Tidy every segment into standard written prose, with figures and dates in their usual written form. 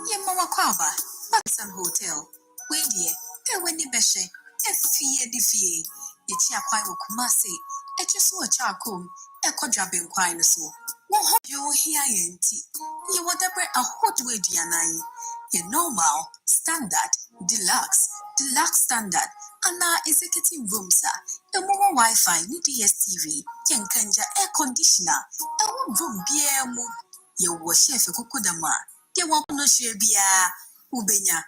Yemawa kwaba, Pakistan Hotel. Wait dear, when the beshe, fie di fie. Yechi akwai wo Kumasi, echesu o chakum, kodra ben kwai no so. Wo ho yo hia yenti. Ye whatever a hot way dianai. Ye normal, standard, deluxe standard. Ana executive room sir. The more Wi-Fi ni DSTV, yenkanja air conditioner. E room bia mu. Ye wo chef kokudama. Ye wo no shebia ubenya.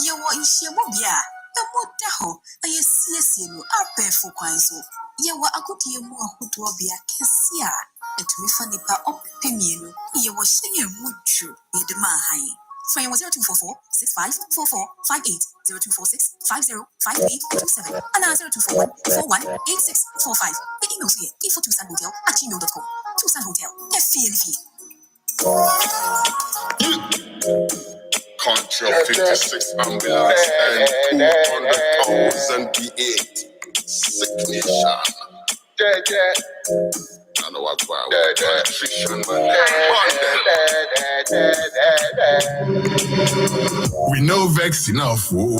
Ye wo ishemobia. E modaho aye siesie no apefo kwan so. Ye wo akudie mu ahodo obia kesia. Etumi fa nipa opemienu. Ye wo hye mudru. Ye de man han. Phone 0244 6544 58 0246 505327 and 0241 418645. The email here info2sanhotel@gmail.com. Tucson Hotel. FFV. Contra 56 ambulance and 200,000 V8. Sick nation. I know what nutrition, man. We know vex enough, oh.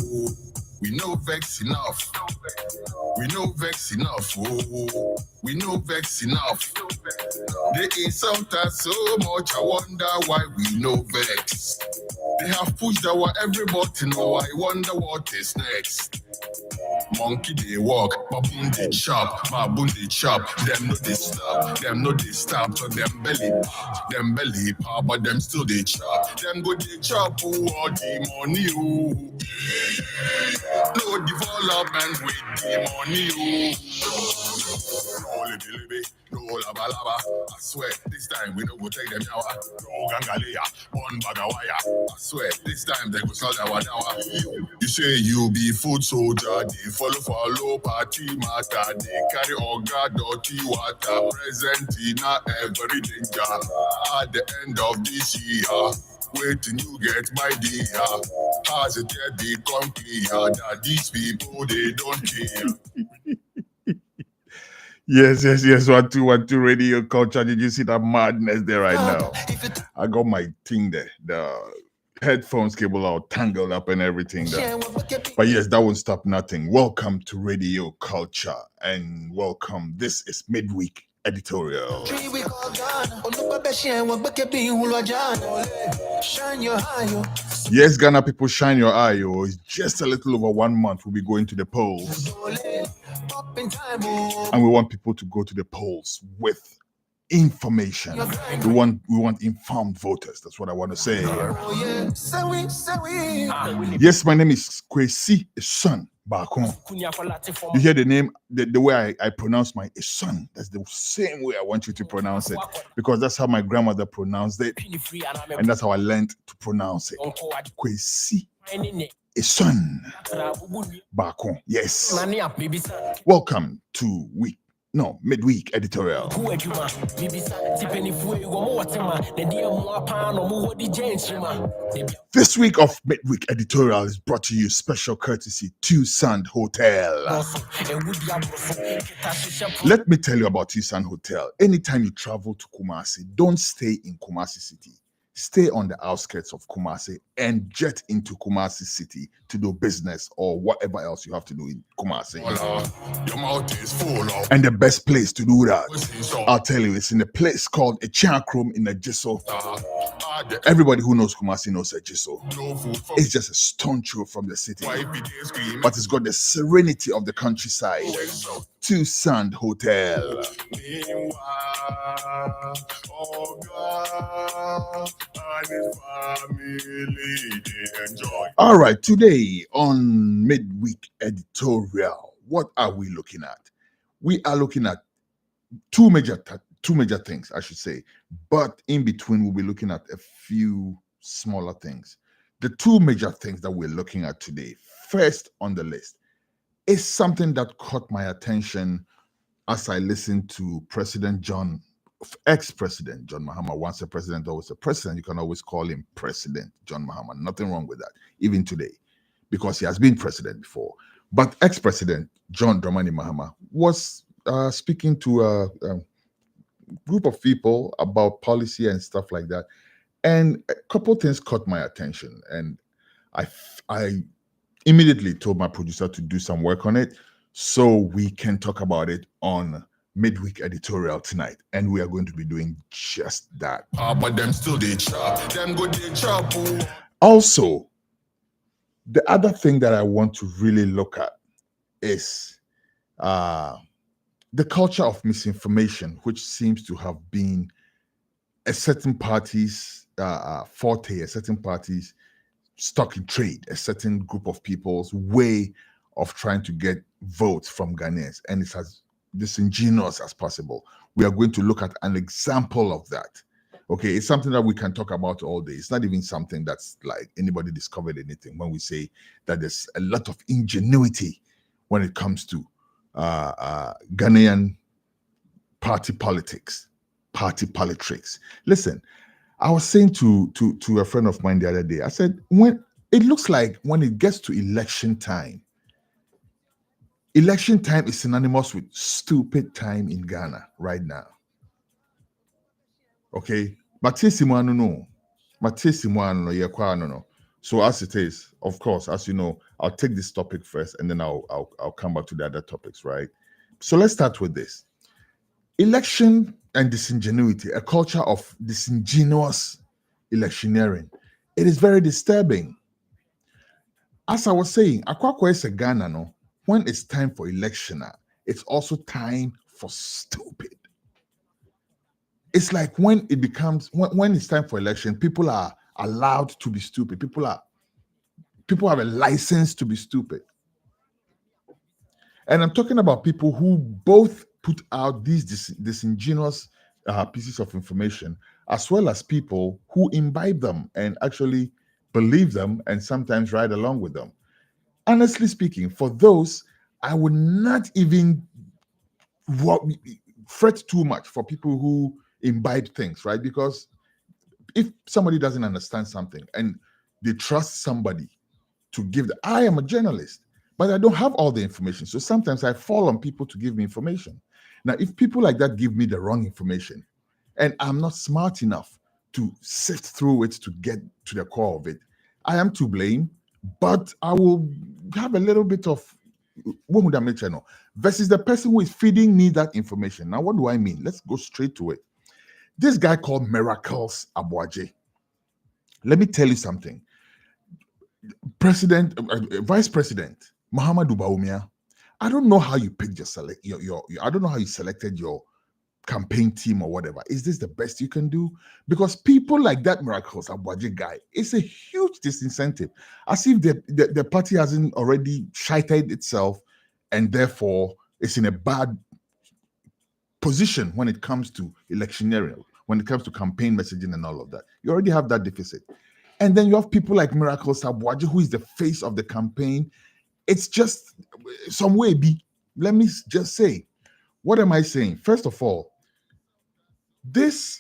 We know vex enough. We know vex enough, oh. We know vex enough. They insult us so much, I wonder why we know vex. They have pushed our every button, oh, I wonder what is next. Monkey they walk, baboon they chop, baboon they chop. Them no they stop, so them belly pop, but them still they chop. Them go they chop, oh, all the money, oh. No development with the money, oh. No libby, no laba. I swear, this time we don't go take them yawa. No gangalea, one bagawaya. I swear, this time they go sell our dawa. You say you be food soldier, they follow party matter, they carry oga dirty water, present in every danger. At the end of this year, waiting you get my dear. Has it yet become clear that these people they don't care? Yes. 1-2-1-2 radio culture. Did you see that madness there right now? I got my thing there. The headphones cable out tangled up and everything there. But yes, that won't stop nothing. Welcome to Radio Culture and welcome. This is Midweek Editorial. Yes, Ghana people, shine your eye. Oh, it's just a little over 1 month. We'll be going to the polls. And we want people to go to the polls with information. We want informed voters. That's what I want to say. Yes, my name is Kwesi Son Bakon. You hear the name, the way I pronounce my son. That's the same way I want you to pronounce it, because that's how my grandmother pronounced it, and that's how I learned to pronounce it. Kwesi Son Bakon. Yes. Welcome to Midweek Editorial. This week of Midweek Editorial is brought to you special courtesy Tucson Hotel. Let me tell you about Tucson Hotel. Anytime you travel to Kumasi, don't stay in Kumasi City. Stay on the outskirts of Kumasi and jet into Kumasi City to do business or whatever else you have to do in Kumasi. And the best place to do that, I'll tell you, it's in a place called Acheampong in Ejiso. Everybody who knows Kumasi knows Ejiso. It's just a stone throw from the city, but it's got the serenity of the countryside. Tucson Hotel. All right, today on Midweek Editorial, what are we looking at? We are looking at two major things, I should say, but in between we'll be looking at a few smaller things. The two major things that we're looking at today, first on the list, is something that caught my attention as I listened to ex-President John Mahama. Once a president, always a president. You can always call him President John Mahama. Nothing wrong with that, even today, because he has been president before. But ex-President John Dramani Mahama was speaking to group of people about policy and stuff like that. And a couple things caught my attention, and I immediately told my producer to do some work on it so we can talk about it on Midweek Editorial tonight. And we are going to be doing just that. But them still they chop. Them go they chop. Also, the other thing that I want to really look at is the culture of misinformation, which seems to have been a certain party's forte, a certain party's stock in trade, a certain group of people's way of trying to get votes from Ghanaians, and it's as disingenuous as possible. We are going to look at an example of that. Okay, it's something that we can talk about all day. It's not even something that's like anybody discovered anything when we say that there's a lot of ingenuity when it comes to Ghanaian party politics, party politics. Listen, I was saying to a friend of mine the other day, I said, when it looks like when it gets to election time is synonymous with stupid time in Ghana right now. Okay? No. So as it is, of course, as you know, I'll take this topic first and then I'll come back to the other topics, right? So let's start with this. Election and disingenuity, a culture of disingenuous electioneering. It is very disturbing. As I was saying, Akwakwa is a Ghana, no? When it's time for election, it's also time for stupid. It's like when it becomes, when it's time for election, people are allowed to be stupid. People have a license to be stupid. And I'm talking about people who both put out these disingenuous pieces of information, as well as people who imbibe them and actually believe them and sometimes ride along with them. Honestly speaking, for those, I would not even fret too much for people who imbibe things, right? Because if somebody doesn't understand something and they trust somebody to give I am a journalist, but I don't have all the information. So sometimes I fall on people to give me information. Now, if people like that give me the wrong information and I'm not smart enough to sift through it to get to the core of it, I am to blame, but I will have a little bit of versus the person who is feeding me that information. Now, what do I mean? Let's go straight to it. This guy called Miracles Aboagye. Let me tell you something. Vice President Muhammadu Bawumia, I don't know how you picked your I don't know how you selected your campaign team or whatever. Is this the best you can do? Because people like that Miracles Aboagye guy, it's a huge disincentive. As if the party hasn't already shited itself and therefore it's in a bad position when it comes to electioneering, when it comes to campaign messaging and all of that. You already have that deficit. And then you have people like Miracles Aboagye, who is the face of the campaign. It's just some way let me just say, what am I saying? First of all, this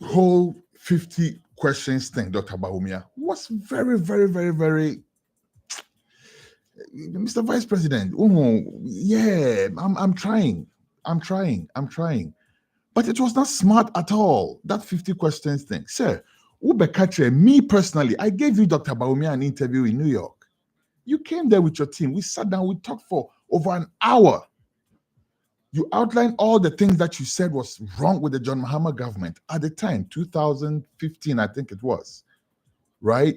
whole 50 questions thing, Dr. Bawumia, was very, very, very, very, Mr. Vice President, yeah, I'm trying. But it was not smart at all, that 50 questions thing. Sir, me personally, I gave you, Dr. Bawumia, an interview in New York. You came there with your team. We sat down, we talked for over an hour. You outlined all the things that you said was wrong with the John Mahama government at the time, 2015, I think it was, right?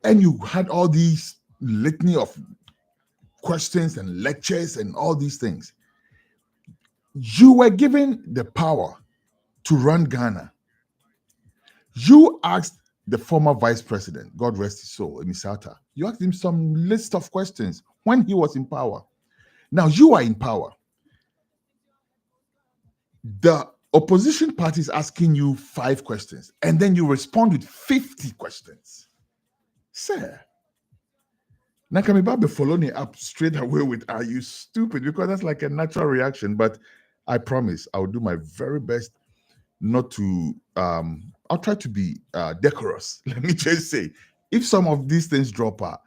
And you had all these litany of questions and lectures and all these things. You were given the power to run Ghana. You asked the former vice president, God rest his soul, Emisata, you asked him some list of questions when he was in power. Now you are in power. The opposition party is asking you 5 questions, and then you respond with 50 questions. Sir, Nakamibabe followed me up straight away with, are you stupid? Because that's like a natural reaction. But I promise I'll do my very best not to, I'll try to be decorous. Let me just say, if some of these things drop out,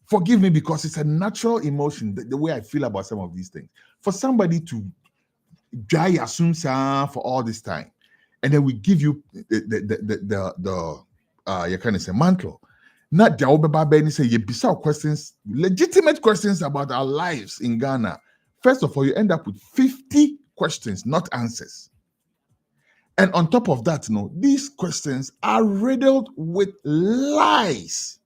forgive me, because it's a natural emotion, the way I feel about some of these things. For somebody to Jai assumes for all this time, and then we give you the you can say mantle. Not the Obeba say you bizarre questions, legitimate questions about our lives in Ghana. First of all, you end up with 50 questions, not answers. And on top of that, these questions are riddled with lies.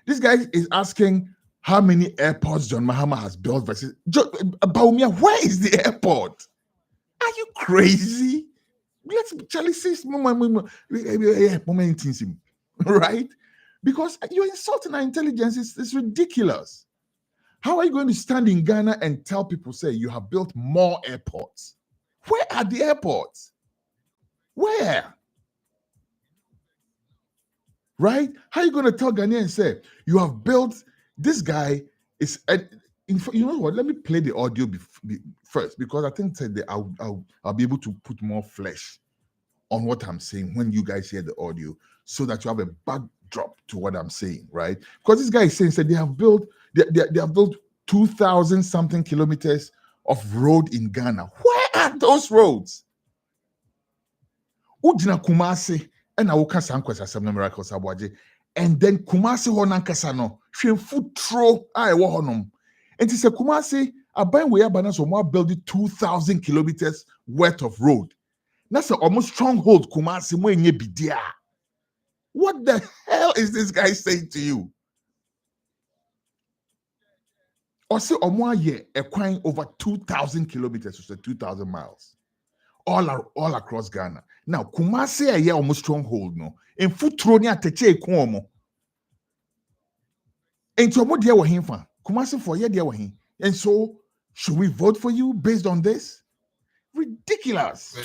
This guy is asking how many airports John Mahama has built versus Baumia. Where is the airport? Are you crazy? Let's Charlie says right? Because you're insulting our intelligence. It's ridiculous. How are you going to stand in Ghana and tell people, say, you have built more airports? Where are the airports? Where? Right? How are you going to tell Ghanaians and say, you have built, this guy is, you know what? Let me play the audio first, because I think that I'll be able to put more flesh on what I'm saying when you guys hear the audio, so that you have a backdrop to what I'm saying, right? Because this guy is saying that they have built 2,000 something kilometers of road in Ghana. Where are those roads? Ujina Kumasi and Awoka Sankwesa Semna Miracles Aboagye, and then Kumasi Honankasa no she foot throw I wa honum. And it's a Kumasi aban we abana so more building 2,000 kilometers worth of road. That's an almost stronghold Kumasi mo enye bidia. What the hell is this guy saying to you? Or say Omoaye equine over 2,000 kilometers, so 2,000 miles, all across Ghana. Now Kumasi a year almost stronghold no. In foot throwing at teche kuomo. And to what dear him for Kumasi for year dear him. And so should we vote for you based on this? Ridiculous.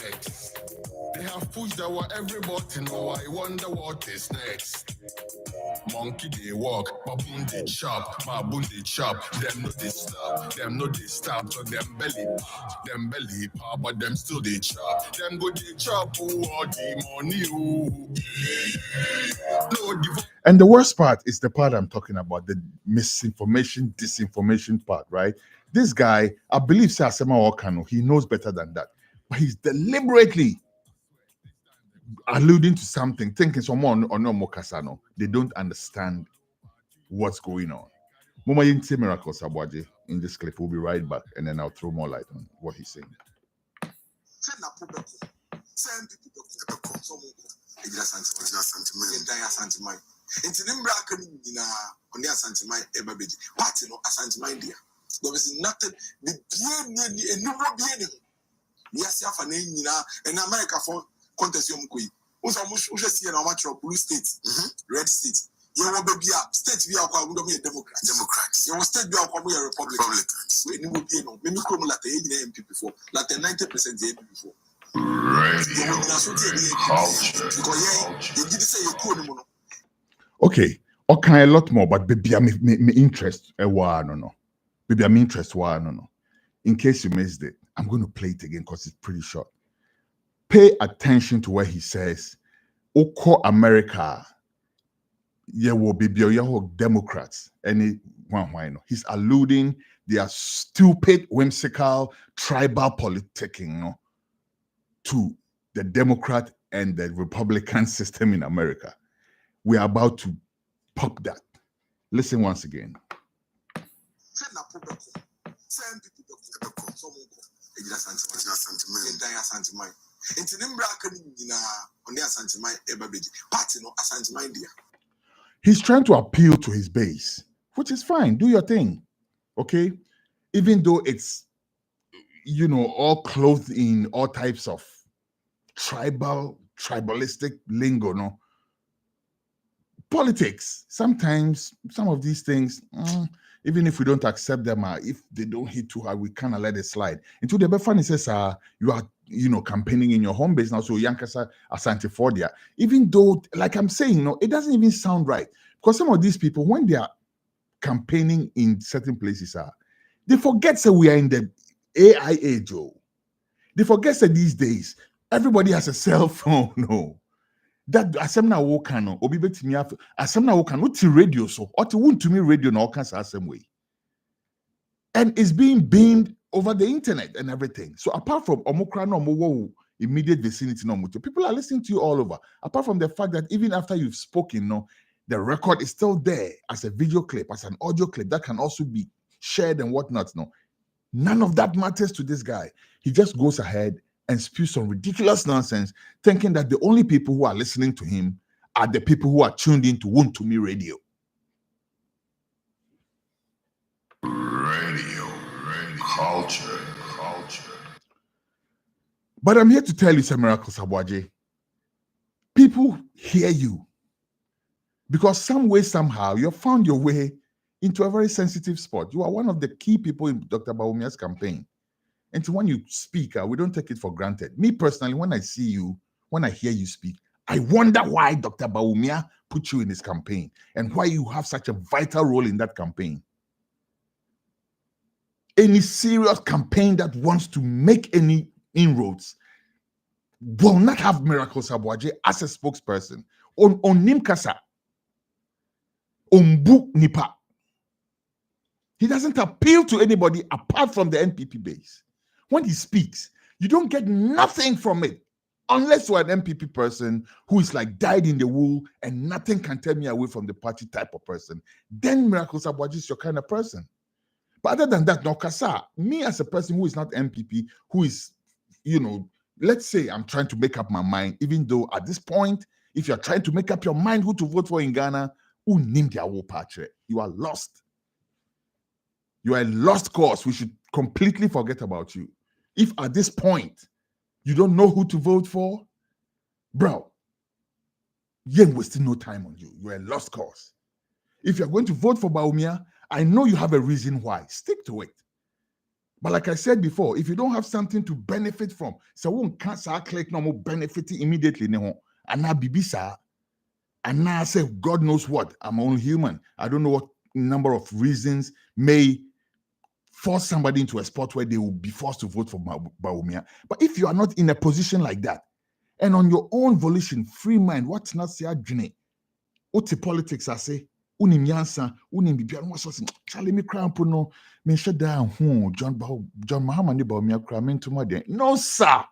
They have pushed our every button. Oh, I wonder what is next. Monkey they walk, baboon they chop, baboon they chop. Them no they stop, so them belly pop, but them still they chop. Them go they chop, all the money. No, and the worst part is the part I'm talking about, the misinformation, disinformation part, right? This guy, I believe Sasema Okano, he knows better than that. But he's deliberately alluding to something, thinking someone or no Mokasano. They don't understand what's going on. Mama Yinte Miracles Aboagye in this clip. We'll be right back, and then I'll throw more light on what he's saying. There is nothing. Yes, in America for contest blue states, red states. You will be a state we are Democrats. You will state we are Republicans. So it will be no. Maybe come like the MP before, like the 90% the MP before. Okay, okay, a lot more, but baby, I'm interest no. Maybe I'm interested. No. In case you missed it, I'm going to play it again because it's pretty short. Pay attention to what he says. Oko America, yeah, will be Democrats. He's alluding they are stupid, whimsical, tribal politicking to the Democrat and the Republican system in America. We are about to pop that. Listen once again. He's trying to appeal to his base, which is fine. Do your thing, okay? Even though it's, all clothed in all types of tribalistic lingo, no? Politics. Sometimes some of these things, even if we don't accept them, if they don't hit too hard, we kind of let it slide. Until the Befani says, you are, campaigning in your home base now, so Yankasa Asante Fordia. Even though, like I'm saying, it doesn't even sound right. Because some of these people, when they are campaigning in certain places, they forget that we are in the AI age. They forget that these days, everybody has a cell phone. No. That asemna wokano obi betimi af asemna wokano ti radio so or ti wuntumi radio na oka sa asem way, and it's being beamed over the internet and everything. So apart from Omokra no Omo immediate vicinity no mucho, people are listening to you all over. Apart from the fact that even after you've spoken, no, the record is still there as a video clip, as an audio clip that can also be shared and whatnot. No, none of that matters to this guy. He just goes ahead and spews some ridiculous nonsense, thinking that the only people who are listening to him are the people who are tuned into Woon to Me Radio. Culture. But I'm here to tell you, some miracles, Aboagye. People hear you because some way, somehow, you have found your way into a very sensitive spot. You are one of the key people in Dr. Bawumia's campaign. And so when you speak, we don't take it for granted. Me personally, when I see you, when I hear you speak, I wonder why Dr. Bawumia put you in his campaign and why you have such a vital role in that campaign. Any serious campaign that wants to make any inroads will not have Miracles Aboagye as a spokesperson. On Nimkasa, Ombu Nipa. He doesn't appeal to anybody apart from the NPP base. When he speaks, you don't get nothing from it unless you're an NPP person who is like dyed in the wool and nothing can tear me away from the party type of person. Then Miracles Aboagye is your kind of person. But other than that, no, Kasa, me as a person who is not MPP, who is, let's say I'm trying to make up my mind, even though at this point, if you're trying to make up your mind who to vote for in Ghana, you are lost. You are a lost cause. We should completely forget about you. If at this point, you don't know who to vote for, bro, you ain't wasting no time on you. You're a lost cause. If you're going to vote for Bawumia, I know you have a reason why. Stick to it. But like I said before, if you don't have something to benefit from, so one can't click no more benefit immediately. And now Bibisa, and now I say, God knows what. I'm only human. I don't know what number of reasons may force somebody into a spot where they will be forced to vote for Bawumia. But if you are not in a position like that, and on your own volition, free mind, what's not say adwene? What the politics I say? Unim yansa, unim bibia no so Charlie me cramp no me shut down John Mahama Bawumia cram into my day. No sir.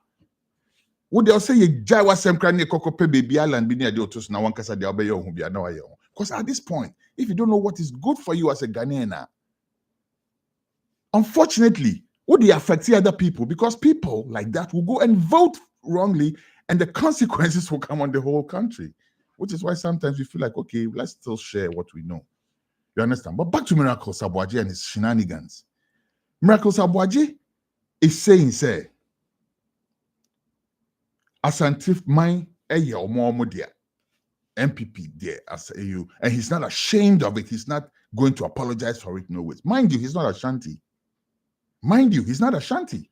Would they say you jai wasem cran kokope baby island bi near the otos na wankasa de obey hu bia na waye. Because at this point, if you don't know what is good for you as a Ghanaian, unfortunately, would they affect other people? Because people like that will go and vote wrongly, and the consequences will come on the whole country. Which is why sometimes we feel like, okay, let's still share what we know. You understand? But back to Miracles Aboagye and his shenanigans. Miracles Aboagye is saying, say, Asante mine eye omo dia MPP there as you, and he's not ashamed of it. He's not going to apologize for it. No ways. Mind you, he's not Ashanti. Mind you, he's not Ashanti.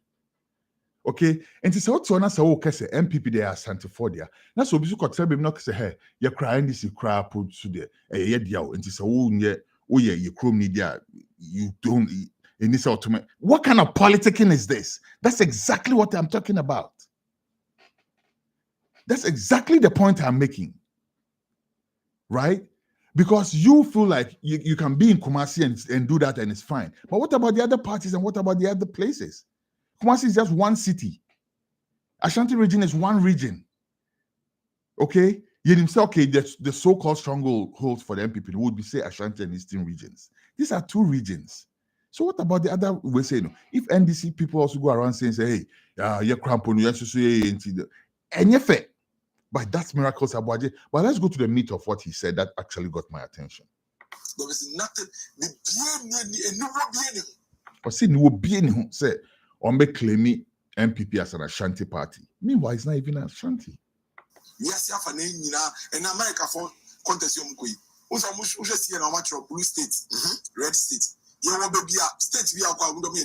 Okay, and to say what's on us, okay, say MPP there Asante for there. That's what we could tell him not say, hey, you're crying this, you cry put to the and to say, oh yeah, you chrome media, you don't. In this ultimate, what kind of politicking is this? That's exactly what I'm talking about. That's exactly the point I'm making, right? Because you feel like you can be in Kumasi and do that and it's fine. But what about the other parties and what about the other places? Kumasi is just one city. Ashanti region is one region. Okay? You say, okay, the so-called strongholds for the MPP would be, say, Ashanti and Eastern regions. These are two regions. So what about the other way saying? If NDC people also go around saying, hey, you're cramping, you're just saying, and you're fair. But that's Miracles Aboagye. But let's go to the meat of what he said that actually got my attention. There is nothing. But see, no being say, on be claiming MPP as an Ashanti party. Meanwhile, it's not even Ashanti. Yes, you have a name, and America for contest. Also, we should see an amateur blue state, red state. You want to be a state, be a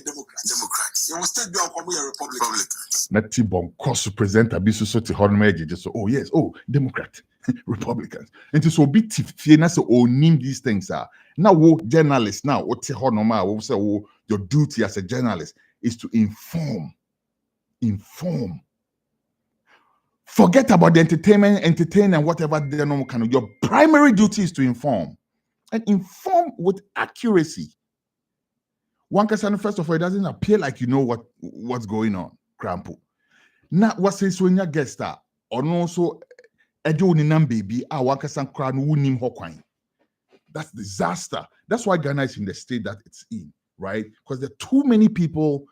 Democrat. You want state, be a Republican. Not T-Bon, course to present a business to Honor just so, oh yes, oh, Democrat, Republicans. And to so be fairness, oh, name these things are. Now, journalists, now, what say, your duty as a journalist is to inform. Forget about the entertain and whatever they know kind of. Your primary duty is to inform. And inform with accuracy. One person, first of all, it doesn't appear like you know what's going on, Crampo. Now, what says when you get that, or also a doing baby, one person crown wouldn't him. That's disaster. That's why Ghana is in the state that it's in, right? Because there are too many people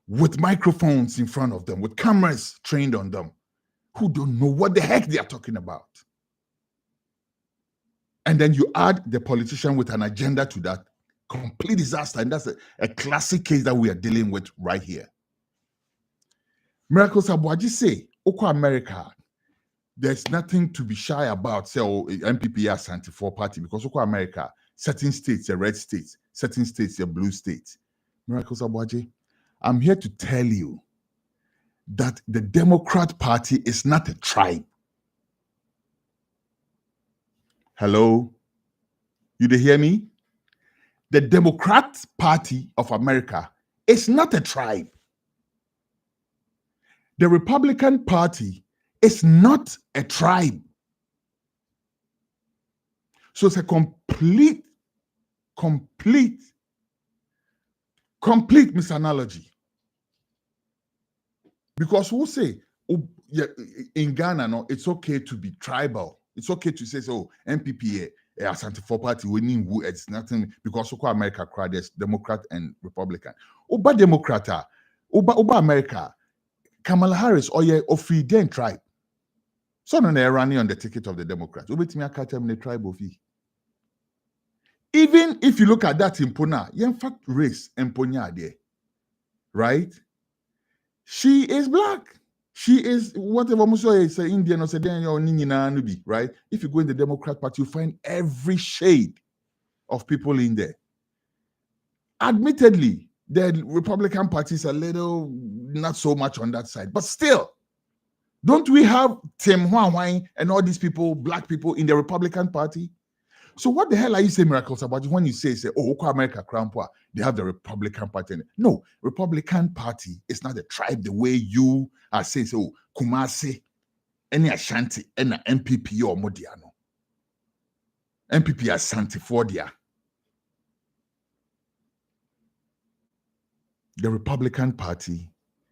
with microphones in front of them, with cameras trained on them, who don't know what the heck they are talking about. And then you add the politician with an agenda to that, complete disaster. And that's a classic case that we are dealing with right here. Miracles Aboagye say, Oko America, there's nothing to be shy about, say, MPP as anti-4 party, because Oko America, certain states are red states, certain states are blue states. Miracles Aboagye, I'm here to tell you that the Democrat Party is not a tribe. Hello? You did hear me? The Democrat Party of America is not a tribe. The Republican Party is not a tribe. So it's a complete misanalogy. Because we'll say, in Ghana, no, it's okay to be tribal. It's okay to say, so MPP, Asante-4 party, we need who it's nothing, because Oko America crowd, there's Democrat and Republican. Oba Democrat, Oba America, Kamala Harris, or yeah, free den tribe. So no, they're running on the ticket of the Democrats. Obetimi catch them in the tribe of E. Even if you look at that in Puna, in fact, race and Ponya there, right? She is black. She is whatever Muso is Indian or Sudan or Nina Nubi, right? If you go in the Democrat Party, you find every shade of people in there. Admittedly, the Republican Party is a little not so much on that side, but still, don't we have Tim Hwang and all these people, black people in the Republican Party? So what the hell are you saying, Miracles, about when you say, oh, Oko America, Krampua, they have the Republican Party? No, Republican Party is not a tribe the way you are saying, so Kumasi, any Ashanti, any MPP or Modiano. MPP Asante Fordia. The Republican Party,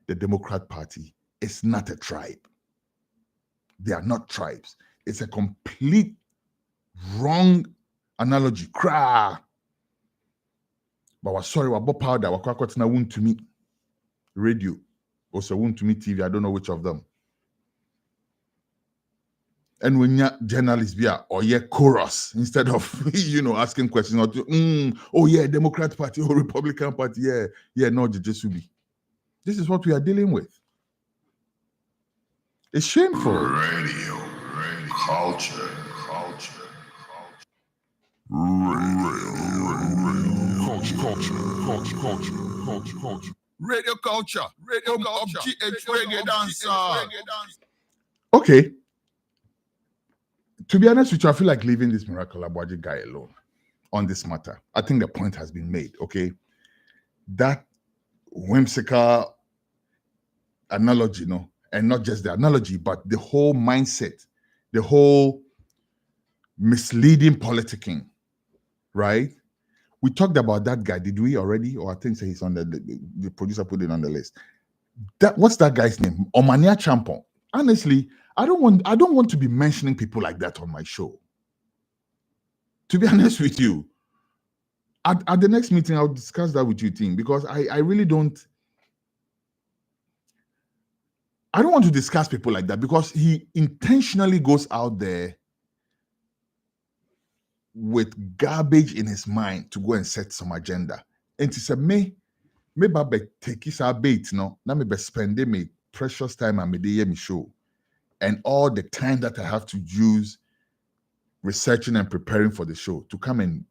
the Democrat Party, is not a tribe. They are not tribes. It's a complete wrong analogy. Cry. But we're sorry, we're powder, we're quite now wound to me. Radio, also wound to me TV, I don't know which of them. And when you're journalists be or yeah, chorus instead of asking questions or oh yeah, Democrat Party or Republican Party, yeah, no, just be. This is what we are dealing with. It's shameful. Radio culture. Radio culture. Reggae dancer. Okay. To be honest with you, I feel like leaving this Miracle Aboagye guy alone on this matter. I think the point has been made, okay? That whimsical analogy, and not just the analogy, but the whole mindset, the whole misleading politicking, right? We talked about that guy. Did we already? Or I think he's on the producer put it on the list. What's that guy's name? Omane Acheampong. Honestly, I don't want to be mentioning people like that on my show. To be honest with you, at the next meeting, I'll discuss that with you, team, because I really don't. I don't want to discuss people like that because he intentionally goes out there with garbage in his mind to go and set some agenda. And he said, me babe take his bait, no, na me be spend me precious time and me show. And all the time that I have to use researching and preparing for the show to come and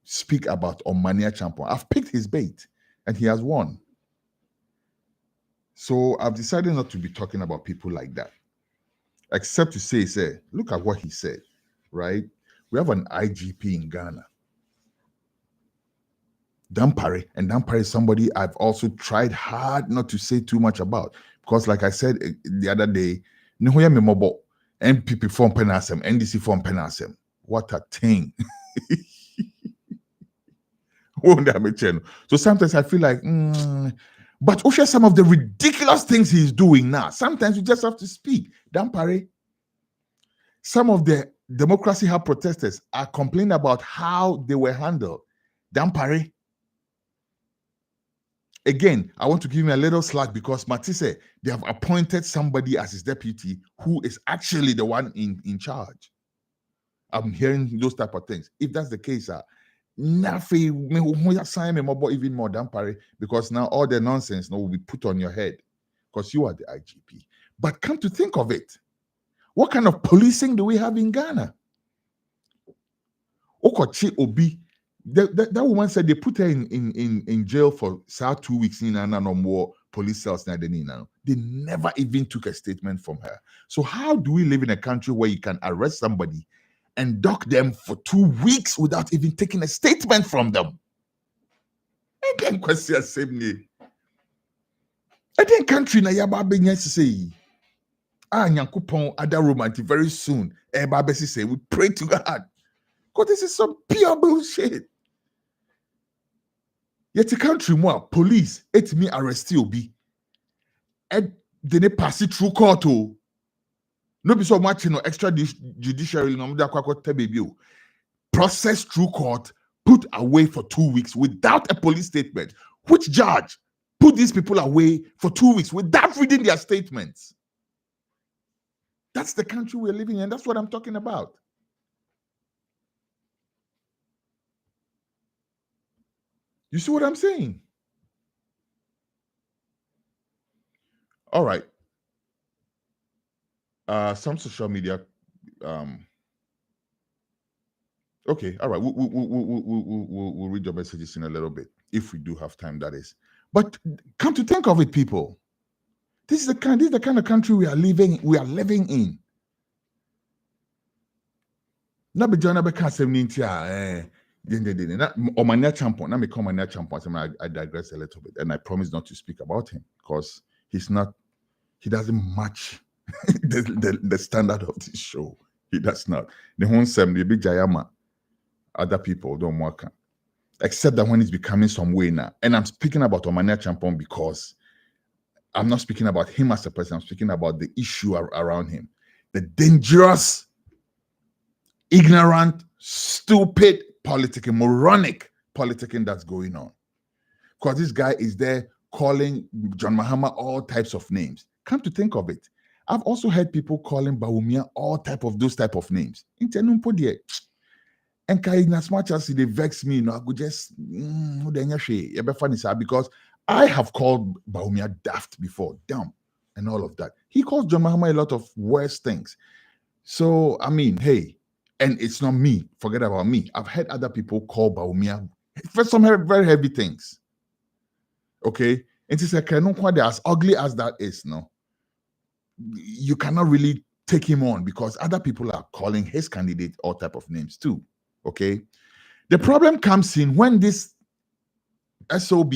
speak about Omane Acheampong. I've picked his bait and he has won. So I've decided not to be talking about people like that. Except to say, look at what he said, right? We have an IGP in Ghana. Dampare, and Dampare is somebody I've also tried hard not to say too much about. Because like I said the other day, MPP form penasem, NDC form penasem. What a thing. So sometimes I feel like, but also some of the ridiculous things he's doing now. Sometimes you just have to speak. Dampare. Some of the Democracy Hub protesters are complaining about how they were handled. Dampare. Again, I want to give him a little slack because Matisse, they have appointed somebody as his deputy who is actually the one in charge. I'm hearing those type of things. If that's the case, nothing even more Dampare, because now all the nonsense will be put on your head because you are the IGP. But come to think of it, what kind of policing do we have in Ghana? Okochi Obi, that woman said they put her in jail for 2 weeks in and no more police cells. They never even took a statement from her. So how do we live in a country where you can arrest somebody and dock them for 2 weeks without even taking a statement from them? I didn't question the same name. I didn't country na yaba benya say. Nyankopon other romantic very soon. Babesi say we pray to God. Because this is some pure bullshit. Yet a country more police it me arrest you be. And then they pass it through court. No be so much extra judiciary no baby. Process through court, put away for 2 weeks without a police statement. Which judge put these people away for 2 weeks without reading their statements? That's the country we're living in. That's what I'm talking about. You see what I'm saying? All right. Some social media. Okay. All right. We'll read your messages in a little bit if we do have time. That is. But come to think of it, people, this is the kind of country we are living in. Na be John be kasem nintia Omane Acheampong. Now me call Omane Acheampong. I digress a little bit, and I promise not to speak about him because he doesn't match the standard of this show. He does not. The whole the big Jayama, other people don't work. Except that when it's becoming some way now. And I'm speaking about Omane Acheampong because I'm not speaking about him as a person. I'm speaking about the issue around him. The dangerous, ignorant, stupid politicking, moronic politicking that's going on. Because this guy is there calling John Mahama all types of names. Come to think of it, I've also heard people calling Bawumia all those type of names. And as much as they vex me, I could just because I have called Bawumia daft before, dumb, and all of that. He calls John Mahama a lot of worse things. So I mean, hey, and it's not me. Forget about me. I've heard other people call Bawumia for some very heavy things. Okay, and it's like as ugly as that is, no, you cannot really take him on because other people are calling his candidate all type of names too. Okay, the problem comes in when this SOB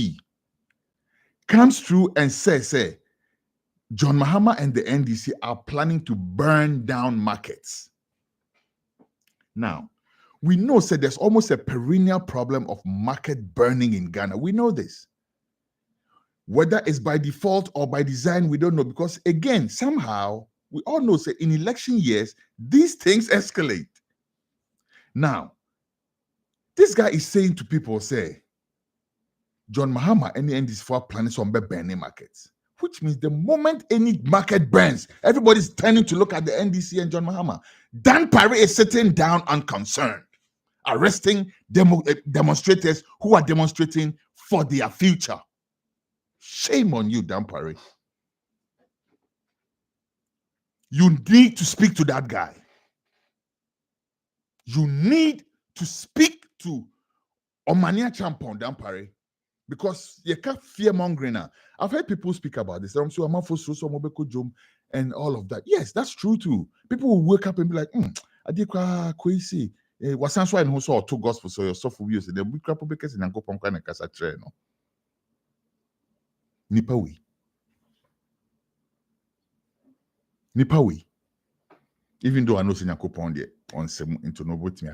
comes through and says, John Mahama and the NDC are planning to burn down markets. Now, we know there's almost a perennial problem of market burning in Ghana. We know this. Whether it's by default or by design, we don't know. Because again, somehow, we all know in election years, these things escalate. Now, this guy is saying to people, John Mahama and the NDC are planning some burning markets. Which means the moment any market burns, everybody's turning to look at the NDC and John Mahama. Dan Parry is sitting down unconcerned, arresting demonstrators who are demonstrating for their future. Shame on you, Dan Parry. You need to speak to that guy. You need to speak to Omane Acheampong, Dan Parry. Because you can't fear mongering. I've heard people speak about this. And all of that. Yes, that's true too. People will wake up and be like, Adikwa Kwesi, Wasanswa and Hoso or 2 gospels, so your soft views, and then we crap because in Anko Ponka and Casa Treno. Nipawi. Even though I know Sinako Pondye, on some into no with me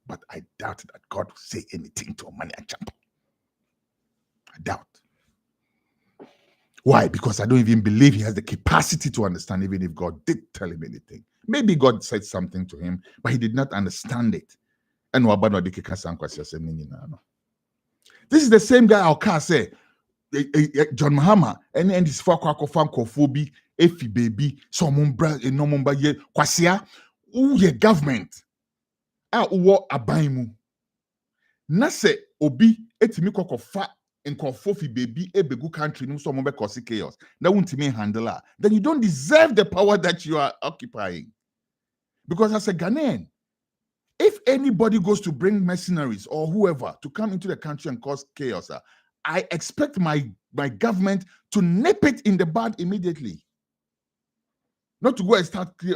but I doubt that God will say anything to Omane Acheampong. I doubt. Why? Because I don't even believe he has the capacity to understand, even if God did tell him anything. Maybe God said something to him, but he did not understand it. And this is the same guy I'll say John Mahama and his phobia, Efi baby, so mumbra no mumba ye kwasia ye government uwo abaimu. Na se obi etimi kokofa nkofofi baby ebegu country no so mumba cause chaos. Na wuntimi handle, then you don't deserve the power that you are occupying. Because as a Ghanaian, if anybody goes to bring mercenaries or whoever to come into the country and cause chaos, I expect my government to nip it in the bud immediately. Not to go and start, hey,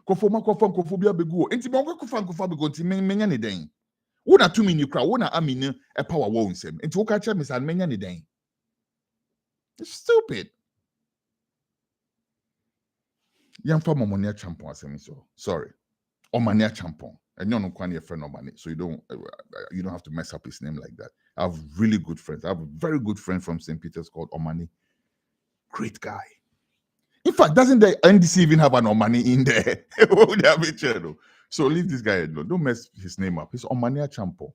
kofobia begu. Enti bongo kofa begu nti menya ne den. Wona tumi ni kra, wona amine e power wo nsem. Enti wo ka che me san menya ne den. It's stupid. Yamfa Omane Acheampong asem so. Sorry. Omane Acheampong. And you're not quite a friend of mine, so you don't have to mess up his name like that. I have really good friends. I have a very good friend from St. Peter's called Omane. Great guy. In fact, doesn't the NDC even have an Omane in there? So leave this guy alone. Don't mess his name up. It's Omane Acheampong.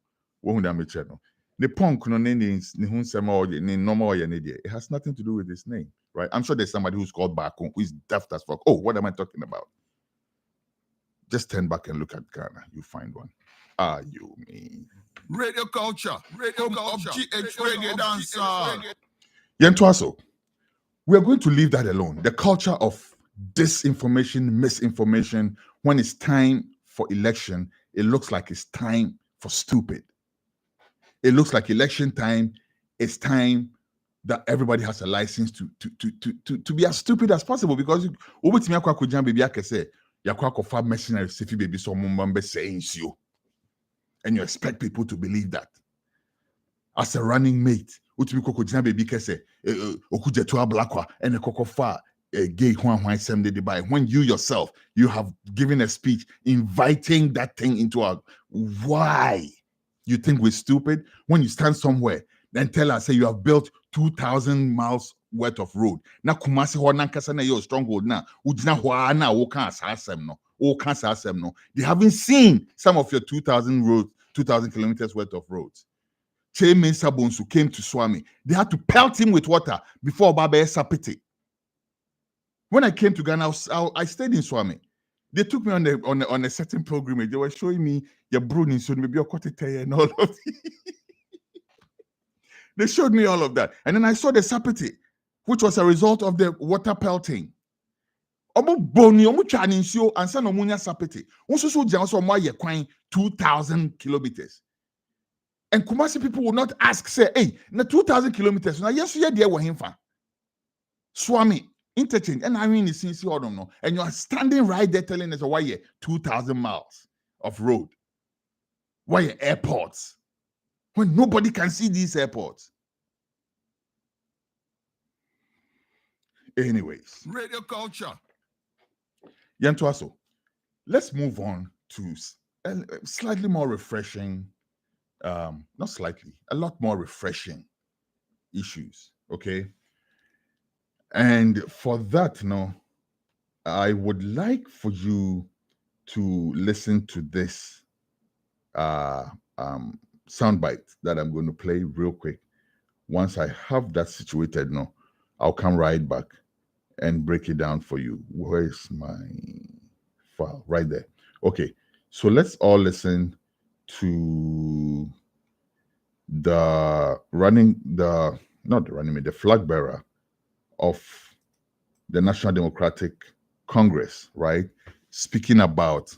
The punk it has nothing to do with his name, right? I'm sure there's somebody who's called Bakun who is daft as fuck. Oh, what am I talking about? Just turn back and look at Ghana. You find one. Ah, you mean Radio culture. Reggae dancer. Yentuaso. We are going to leave that alone. The culture of disinformation, misinformation, when it's time for election, it looks like it's time for stupid. It looks like election time. It's time that everybody has a license to be as stupid as possible, because mercenaries baby saying you, and you expect people to believe that. As a running mate, baby gay when you yourself you have given a speech inviting that thing into our why you think we're stupid when you stand somewhere then tell us say you have built 2,000 miles worth of road. Na Kumasi ho nankasa na your stronghold na ujina ho na wo kan asasem no. They haven't seen some of your 2,000 roads, 2,000 kilometers worth of roads. Che Mensa Bonsu came to Swami. They had to pelt him with water before Baba Sapiti. When I came to Ghana, I stayed in Swami. They took me on a certain pilgrimage. They were showing me your brewing, so maybe your cottage and all of it. They showed me all of that. And then I saw the Sapiti, which was a result of the water pelting. Omo boni, omo chanincio, and san omunya Sapiti. Also, 2,000 kilometers. And Kumasi people will not ask, say, hey, na 2,000 kilometers. Now, yes, you're there with him. Swami, interchange. And I mean, it's since you don't know. And you are standing right there telling us why 2,000 miles of road. Why airports? When nobody can see these airports. Anyways. Radio culture. Yantuaso, let's move on to slightly more refreshing, not slightly, a lot more refreshing issues, okay? And for that, I would like for you to listen to this soundbite that I'm going to play real quick. Once I have that situated, I'll come right back and break it down for you. Where's my file? Right there. Okay, so let's all listen to the flag bearer of the National Democratic Congress, right? Speaking about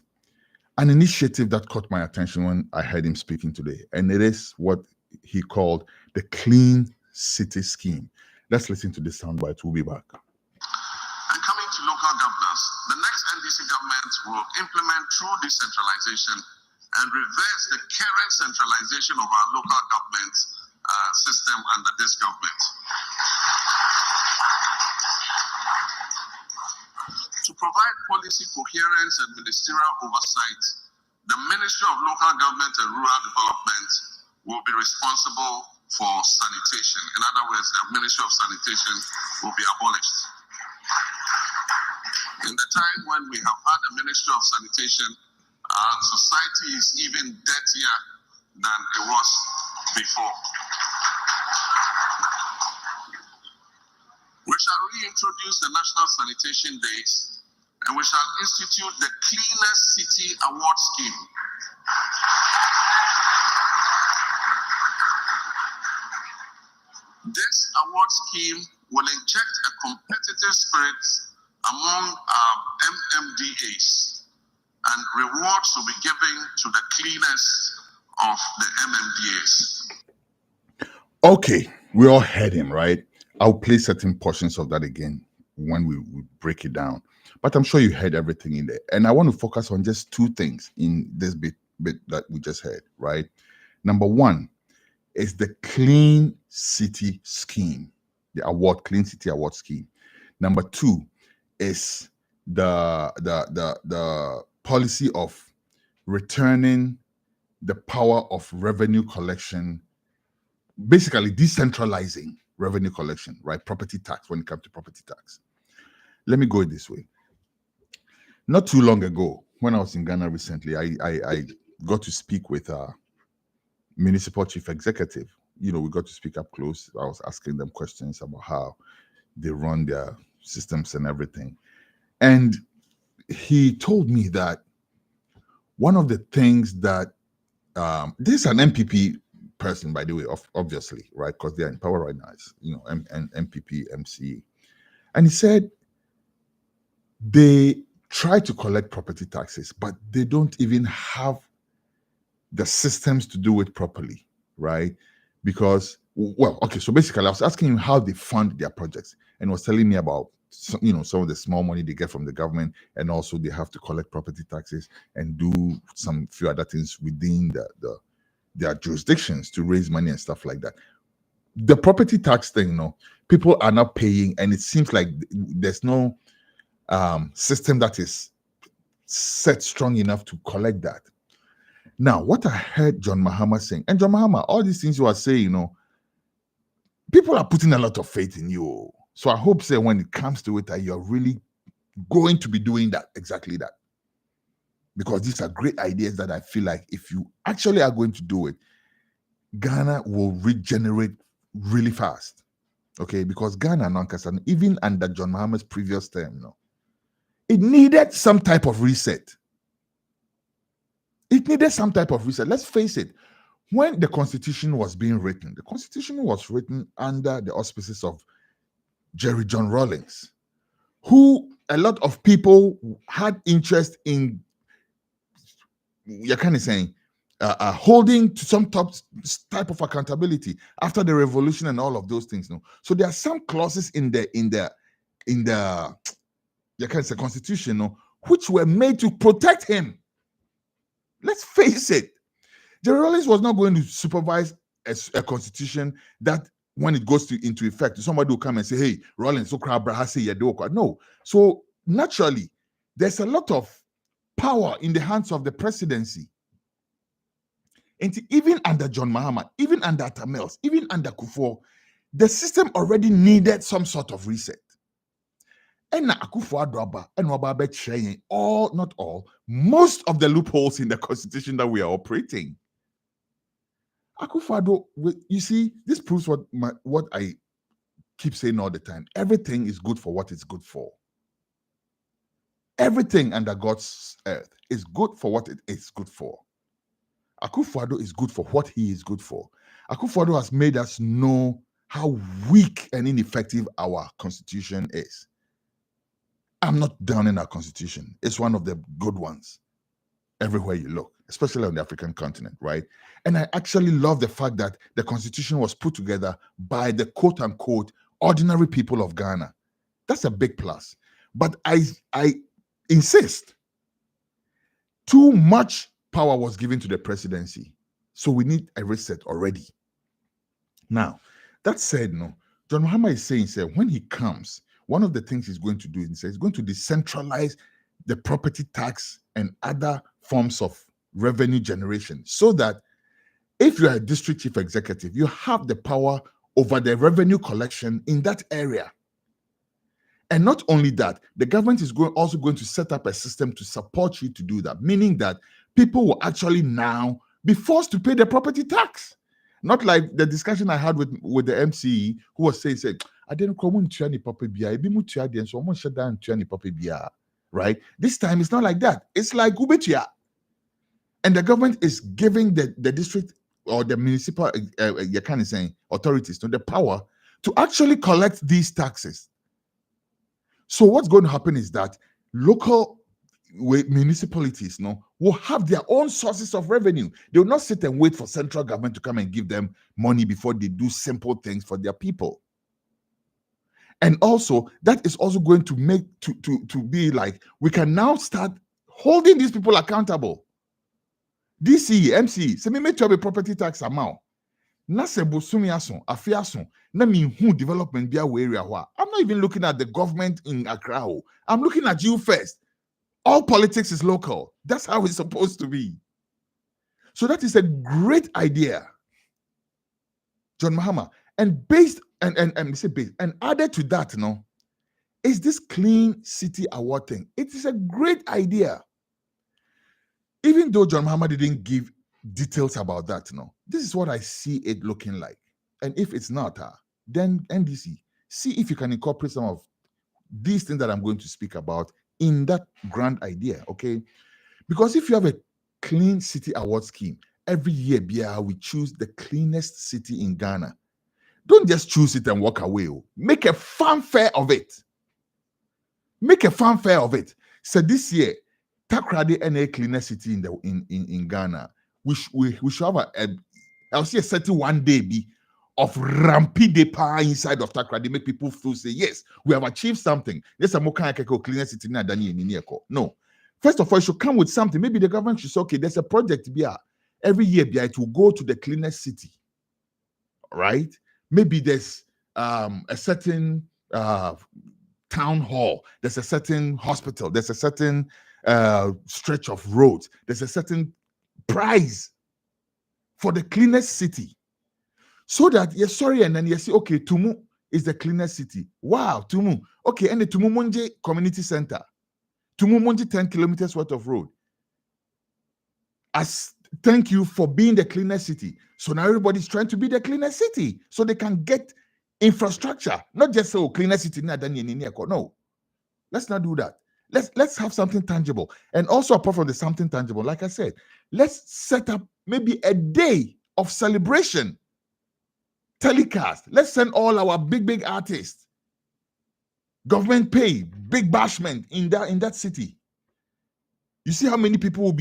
an initiative that caught my attention when I heard him speaking today. And it is what he called the Clean City Scheme. Let's listen to this soundbite. We'll be back. And coming to local governance, the next NDC government will implement true decentralization and reverse the current centralization of our local government system under this government. To provide policy coherence and ministerial oversight, the Ministry of Local Government and Rural Development will be responsible for sanitation. In other words, the Ministry of Sanitation will be abolished. In the time when we have had a Ministry of Sanitation, our society is even dirtier than it was before. We shall reintroduce the National Sanitation Days, and we shall institute the Cleanest City Award Scheme. This award scheme will inject a competitive spirit among our MMDAs, and rewards will be given to the cleanest of the MMDAs. Okay, we all heard him, right? I'll play certain portions of that again when we break it down. But I'm sure you heard everything in there. And I want to focus on just two things in this bit that we just heard, right? Number one is the Clean City Scheme, the award, Clean City Award Scheme. Number two is the policy of returning the power of revenue collection, basically decentralizing revenue collection, right? Property tax, when it comes to property tax. Let me go this way. Not too long ago, when I was in Ghana recently, I got to speak with a municipal chief executive. You know, we got to speak up close. I was asking them questions about how they run their systems and everything. And he told me that one of the things that, this is an MPP person, by the way, obviously, right? Because they're in power right now, it's, you know, MPP, MCE. And he said they try to collect property taxes, but they don't even have the systems to do it properly, right? Because, well, okay, so basically I was asking him how they fund their projects, and was telling me about, you know, some of the small money they get from the government, and also they have to collect property taxes and do some few other things within their jurisdictions to raise money and stuff like that. The property tax thing, you know, people are not paying, and it seems like there's no system that is set strong enough to collect that. Now, what I heard John Mahama saying, and John Mahama, all these things you are saying, you know, people are putting a lot of faith in you. So I hope, say, when it comes to it, that you're really going to be doing that, exactly that. Because these are great ideas that I feel like if you actually are going to do it, Ghana will regenerate really fast. Okay, because Ghana, even under John Mahama's previous term, you know, it needed some type of reset. It needed some type of reset. Let's face it. When the Constitution was being written, the Constitution was written under the auspices of Jerry John Rawlings, who a lot of people had interest in, you're kind of saying, holding to some type of accountability after the revolution and all of those things. No, so there are some clauses in the you can say Constitution, no, which were made to protect him. Let's face it, Jerry Rawlings was not going to supervise a constitution that, when it goes into effect, somebody will come and say, "Hey, Rawlings, so no." So naturally, there's a lot of power in the hands of the presidency. And even under John Mahama, even under Tamils, even under Kufuor, the system already needed some sort of reset. And Akufo-Addo and all, not all, most of the loopholes in the constitution that we are operating. Akufo-Addo, you see, this proves what I keep saying all the time. Everything is good for what it's good for. Everything under God's earth is good for what it is good for. Akufo-Addo is good for what he is good for. Akufo-Addo has made us know how weak and ineffective our constitution is. I'm not down in our constitution. It's one of the good ones everywhere you look, especially on the African continent, right? And I actually love the fact that the constitution was put together by the quote-unquote ordinary people of Ghana. That's a big plus. But I insist, too much power was given to the presidency. So we need a reset already. Now, that said, no, John Mahama is saying, when he comes, one of the things he's going to do is he's going to decentralize the property tax and other forms of revenue generation, so that if you are a district chief executive, you have the power over the revenue collection in that area. And not only that, the government is also going to set up a system to support you to do that, meaning that people will actually now be forced to pay the property tax. Not like the discussion I had with the MCE, who was saying, I didn't come to any property, right? This time it's not like that. It's like Ubetia. And the government is giving the district or the municipal authorities the power to actually collect these taxes. So what's going to happen is that local municipalities will have their own sources of revenue. They will not sit and wait for central government to come and give them money before they do simple things for their people. And also, that is also going to make to be like, we can now start holding these people accountable. DC, MC, se me make a property tax amount. Na se bosumi ason, afi ason, na mi hu development bia area wa. I'm not even looking at the government in Accra. I'm looking at you first. All politics is local. That's how it's supposed to be. So that is a great idea, John Mahama. And based and added to that, is this Clean City Award thing. It is a great idea. Even though John Mahama didn't give details about that, this is what I see it looking like. And if it's not, then NDC, see if you can incorporate some of these things that I'm going to speak about in that grand idea, okay? Because if you have a Clean City Award scheme, every year, we choose the cleanest city in Ghana. Don't just choose it and walk away. Make a fanfare of it. Make a fanfare of it. So this year, Takrady and a cleanest city in Ghana. We should have I'll see a certain one day of rampy depa inside of Takrady, make people feel say, yes, we have achieved something. Yes, I'm okay, cleanest city na Dani in No. First of all, it should come with something. Maybe the government should say, okay, there's a project every year it will go to the cleanest city. Right? Maybe there's a certain town hall, there's a certain hospital, there's a certain stretch of roads, there's a certain prize for the cleanest city. So that and then you say, okay, Tumu is the cleanest city. Wow, Tumu. Okay, and the Tumu Monje Community Center. Tumu Monje 10 kilometers worth of road. As thank you for being the cleanest city. So now everybody's trying to be the cleanest city so they can get infrastructure. Not just cleanest city. No, let's not do that. Let's have something tangible. And also apart from the something tangible, like I said, let's set up maybe a day of celebration. Telecast. Let's send all our big artists. Government pay, big bashment in that city. You see how many people will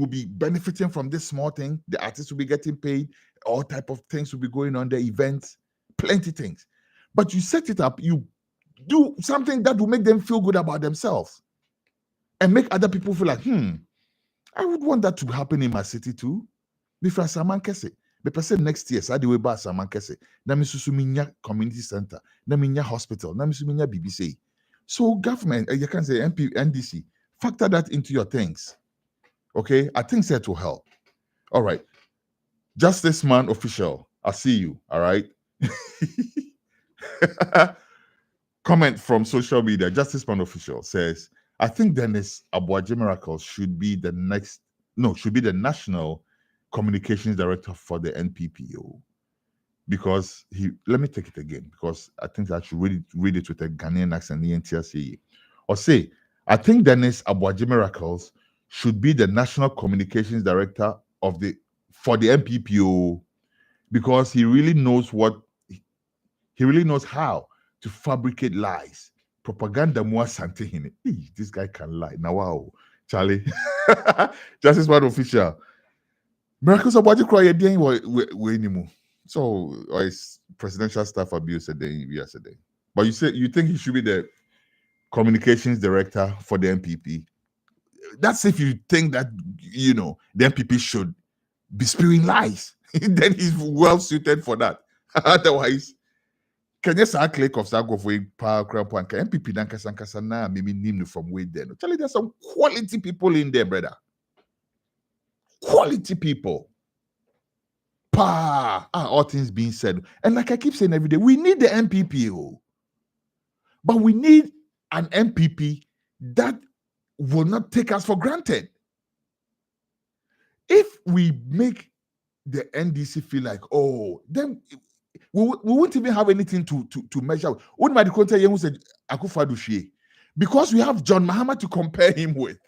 be benefiting from this small thing? The artists will be getting paid. All type of things will be going on, the events, plenty things. But you set it up, you do something that will make them feel good about themselves and make other people feel like, I would want that to happen in my city too. Before Saman Kese. The person next year, Sadi Weba Saman Kese. Na mi susuminya community center. Na minya hospital. Na mi susuminya BBC. So government, you can say NDC, factor that into your things. Okay? I think that will help. All right. Justice Man Official. I see you. All right. Comment from social media. Justice Man Official says, I think Dennis Aboagye Miracle should be the National Communications Director for the NPPO. Because let me take it again, because I think I should read it with a Ghanaian accent. Or say, I think Dennis Aboagye Miracles should be the National Communications Director for the NPPO, because he really knows how to fabricate lies. Propaganda more something. This guy can lie. Now, wow, Charlie. Justice Man Official. Miracles Aboagye cry again we anymore. So his presidential staff abuse yesterday. But you think he should be the communications director for the NPP? That's if you think that the NPP should be spewing lies. Then he's well suited for that. Otherwise, Can you say click of Sago for power crap one? Can MPP Danka na maybe name from way there? No, Charlie, there's some quality people in there, brother. Quality people. All things being said. And like I keep saying every day, we need the MPP, but we need an MPP that will not take us for granted. If we make the NDC feel like, oh, then we won't even have anything to measure. Because we have John Mahama to compare him with.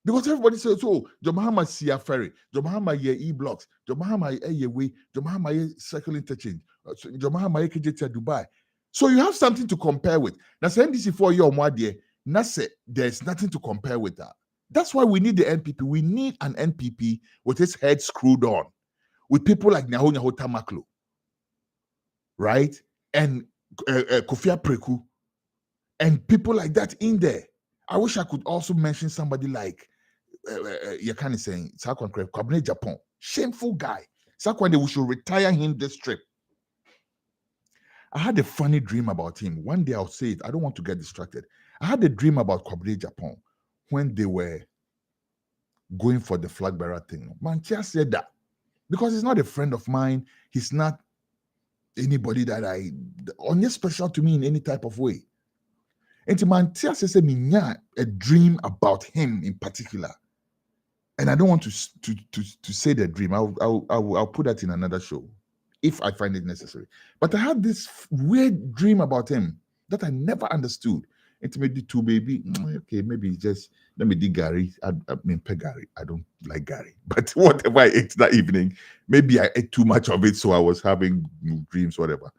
Because everybody says, oh, John Mahama see a ferry, John Mahama ye e-blocks, John Mahama ye way, John Mahama ye circle interchange, John Mahama ye KJT Dubai. So you have something to compare with. Now, say NDC 4 year or more, there's nothing to compare with that. That's why we need the NPP. We need an NPP with his head screwed on, with people like Nyaho Tamaklo, right? And Kofia Preku, and people like that in there. I wish I could also mention somebody like Yakani saying, Omane Acheampong, shameful guy. We should retire him this trip. I had a funny dream about him. One day I'll say it. I don't want to get distracted. I had a dream about Omane Acheampong when they were going for the flag bearer thing. Mantia said that because he's not a friend of mine. He's not anybody that only special to me in any type of way. And Mantia says a dream about him in particular. And I don't want to say the dream. I'll put that in another show if I find it necessary. But I had this weird dream about him that I never understood. It made it too, baby. Okay, maybe just let me do Gary. I mean, Gary. I don't like Gary. But whatever I ate that evening, maybe I ate too much of it, so I was having dreams, whatever.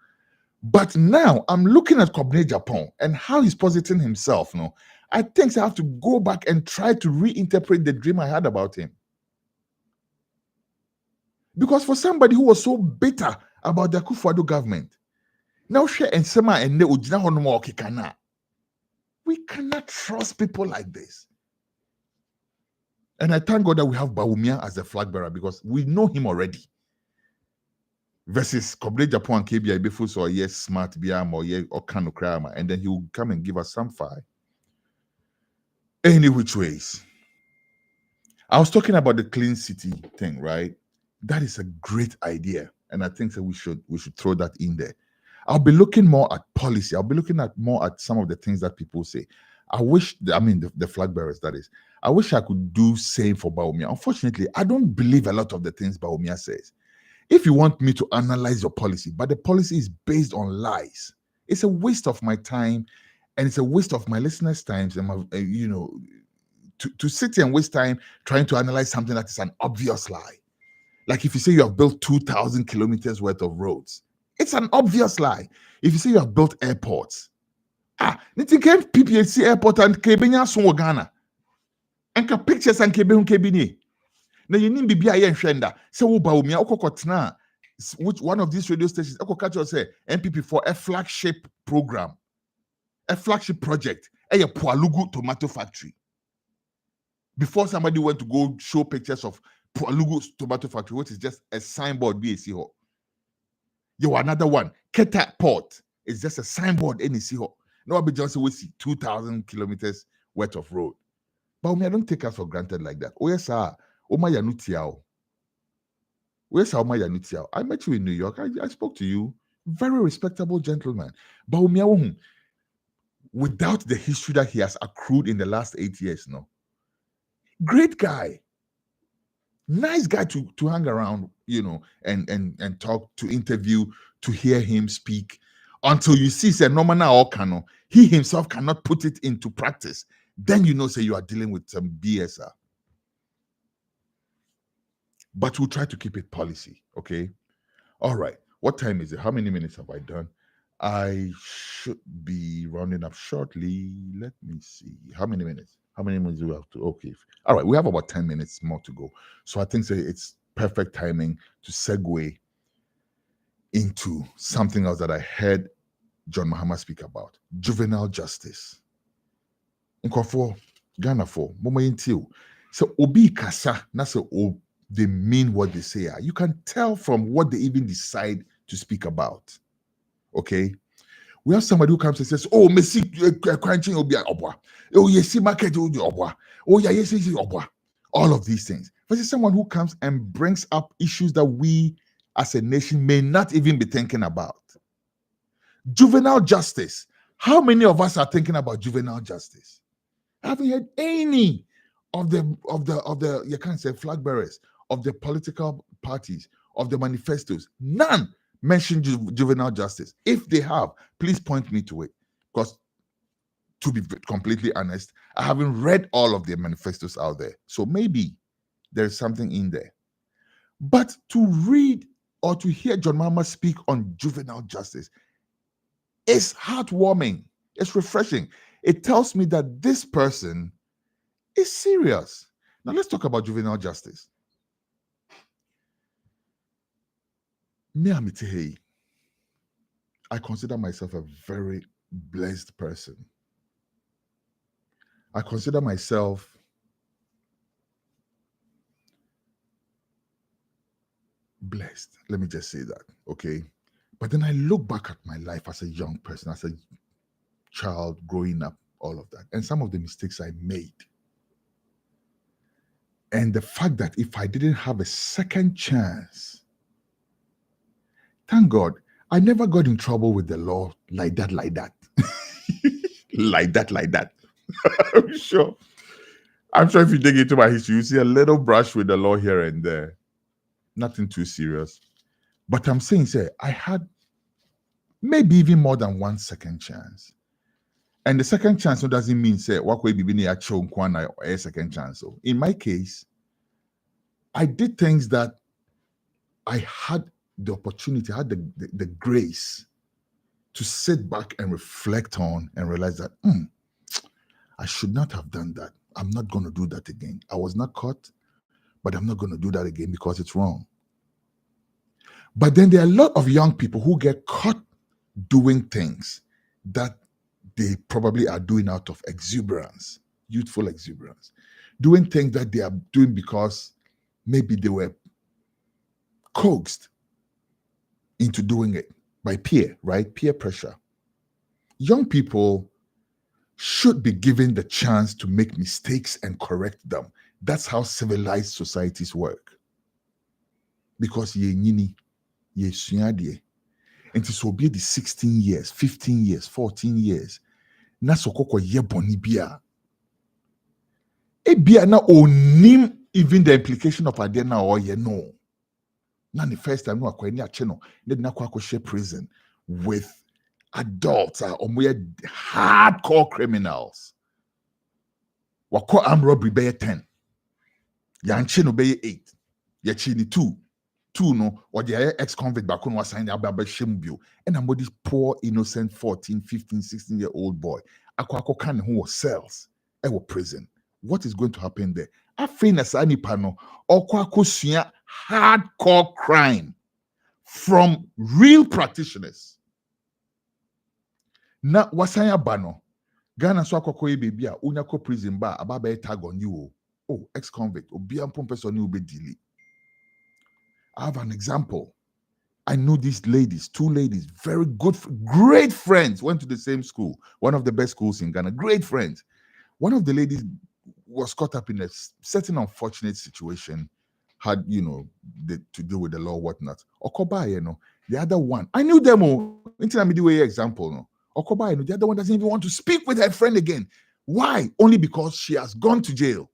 But now I'm looking at Omane Acheampong and how he's positing himself. No, I think I have to go back and try to reinterpret the dream I had about him. Because for somebody who was so bitter about the Akufo-Addo government, now share and sema and ne ujina hono okikana. We cannot trust people like this. And I thank God that we have Bawumia as the flag bearer because we know him already. Versus Omane Acheampong and KBI before so yes smart biam or yes or kano krama, and then he will come and give us some fire. Any which ways. I was talking about the clean city thing, right? That is a great idea, and I think that we should throw that in there. I'll be looking more at policy. I'll be looking at more at some of the things that people say. The flag bearers, that is. I wish I could do same for Bawumia. Unfortunately, I don't believe a lot of the things Bawumia says. If you want me to analyze your policy, but the policy is based on lies, it's a waste of my time, and it's a waste of my listeners' times, and my, to sit here and waste time trying to analyze something that is an obvious lie. Like if you say you have built 2,000 kilometers worth of roads, it's an obvious lie. If you say you have built airports, niti came PPHC airport and Kebenya Songo Ghana, and ka pictures and Kebenya Kebini. Now you need Bibia and Shenda. So Bawumia Okokotna, which one of these radio stations, Okokacho say MPP for a flagship program, a flagship project, a Pualugu tomato factory. Before somebody went to go show pictures of Pualugu tomato factory, which is just a signboard BAC ho. You another one, Keta Port is just a signboard NEC ho. No, Abby Johnson will see 2,000 kilometers worth of road. But I don't take us for granted like that. Oh yes, sir. Omane Acheampong. Where's Omane Acheampong? I met you in New York. I spoke to you. Very respectable gentleman. But without the history that he has accrued in the last 8 years, no. Great guy. Nice guy to hang around, and talk, to interview, to hear him speak. Until you see say Nomana Okano, he himself cannot put it into practice. Then say you are dealing with some BSR. But we'll try to keep it policy, okay? All right. What time is it? How many minutes have I done? I should be rounding up shortly. Let me see. How many minutes? How many minutes do we have to? Okay. All right. We have about 10 minutes more to go. So I think it's perfect timing to segue into something else that I heard John Mahama speak about. Juvenile justice. Nkofo, Ghana for, so Obi Kasa, that's they mean what they say. You can tell from what they even decide to speak about. Okay? We have somebody who comes and says, oh, Messi, crunching obi obwa. Oh, yes, see market obwa. Oh, yeah, yes, obwa. All of these things. Versus someone who comes and brings up issues that we as a nation may not even be thinking about. Juvenile justice. How many of us are thinking about juvenile justice? I haven't heard any of the you can't say flag bearers of the political parties of the manifestos. None mention juvenile justice. If they have, please point me to it. Because to be completely honest, I haven't read all of their manifestos out there. So maybe there's something in there. But to read or to hear John Mahama speak on juvenile justice is heartwarming. It's refreshing. It tells me that this person is serious. Now let's talk about juvenile justice. Me, I consider myself a very blessed person. I consider myself blessed. Let me just say that, okay? But then I look back at my life as a young person, as a child growing up, all of that, and some of the mistakes I made. And the fact that if I didn't have a second chance, thank God, I never got in trouble with the law like that. like that. I'm sure if you dig into my history, you see a little brush with the law here and there. Nothing too serious. But I'm saying, I had maybe even more than one second chance. And the second chance doesn't mean, what way be a second chance. So in my case, I did things that I had the opportunity, I had the grace to sit back and reflect on and realize that I should not have done that. I'm not going to do that again. I was not caught, but I'm not going to do that again because it's wrong. But then there are a lot of young people who get caught doing things that they probably are doing out of exuberance, youthful exuberance, doing things that they are doing because maybe they were coaxed into doing it by peer, right? Peer pressure. Young people should be given the chance to make mistakes and correct them. That's how civilized societies work. Because ye nini, ye sunyadie. And so be the 16 years, 15 years, 14 years. Na sokoko ye boni bia. E bia na onim even the implication of adena or ye no. Na the first time no akwa ni ache no, ne na kwa share prison with adults or hardcore criminals. Wako armed robbery be 10. Yanche no be 8. Yachi ni 2. 2 no, or the ex-convict back on was signed up by Shimbio. And I'm this poor, innocent 14, 15, 16-year-old boy. Akwako kan who was cells. Ewo prison. What is going to happen there? Afin asani pano, okwako suya hardcore crime from real practitioners. Na wasanya bano. Ghana so akwako ye baby a unyako prison bar ababa tag on you. Oh, ex-convict. Obian person you be delay. I have an example. I knew these ladies, 2 ladies, very good, great friends, went to the same school, one of the best schools in Ghana, great friends. One of the ladies was caught up in a certain unfortunate situation, had, to do with the law, whatnot. Okoba, the other one, I knew them all. Intermediate example, no. Okoba, the other one doesn't even want to speak with her friend again. Why? Only because she has gone to jail.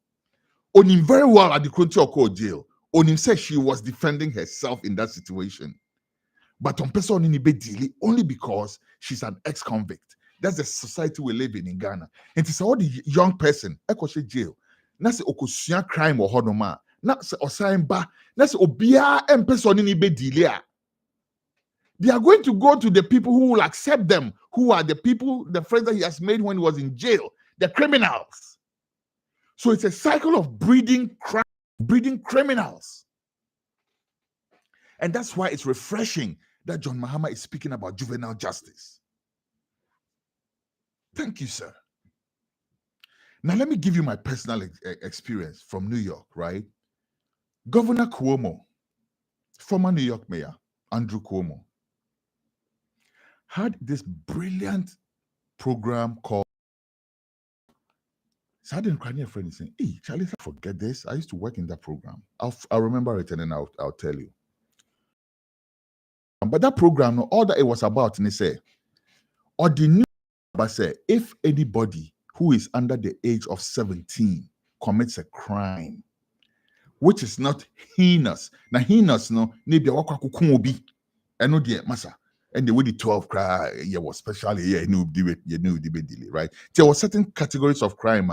Onim very well at the Kronti Oko jail. Onim said she was defending herself in that situation. But on person in Ibe only because she's an ex-convict. That's the society we live in Ghana. And it's all the young person, ekoshe jail. Na se okosuya crime or honoma. Na se osayin ba. Na se obiya en person in Ibe. They are going to go to the people who will accept them, who are the people, the friends that he has made when he was in jail, the criminals. So it's a cycle of breeding criminals. And that's why it's refreshing that John Mahama is speaking about juvenile justice. Thank you, sir. Now, let me give you my personal experience from New York, right? Governor Cuomo, former New York Mayor, Andrew Cuomo, had this brilliant program called. So I didn't cry near a friend saying, "Hey, Charlie, I forget this. I used to work in that program. I'll remember it and then I'll tell you." But that program, all that it was about, and they say, or the new, but say, if anybody who is under the age of 17 commits a crime, which is not heinous. Now heinous, no, maybe a waka kukumobi, and no dear massa. And the way the 12 cry, yeah, was especially yeah, you knew the delay, right? There were certain categories of crime,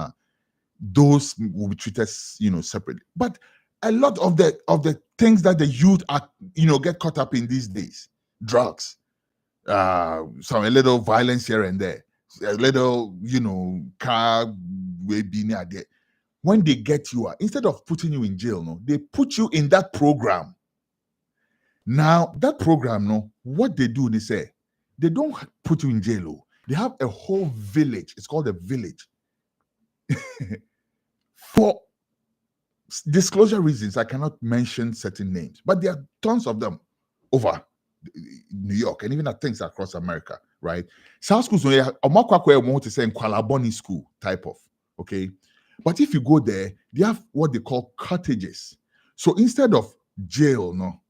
those will be treated, separately. But a lot of the things that the youth are, get caught up in these days, drugs, some a little violence here and there, a little, car way being there. When they get you, instead of putting you in jail, no, they put you in that program. Now, that program, no, what they do, they say, they don't put you in jail. Oh. They have a whole village. It's called a village. For disclosure reasons, I cannot mention certain names, but there are tons of them over New York and even at things across America, right? South schools, to say in Kwalaboni school type of, okay? But if you go there, they have what they call cottages. So instead of jail, no,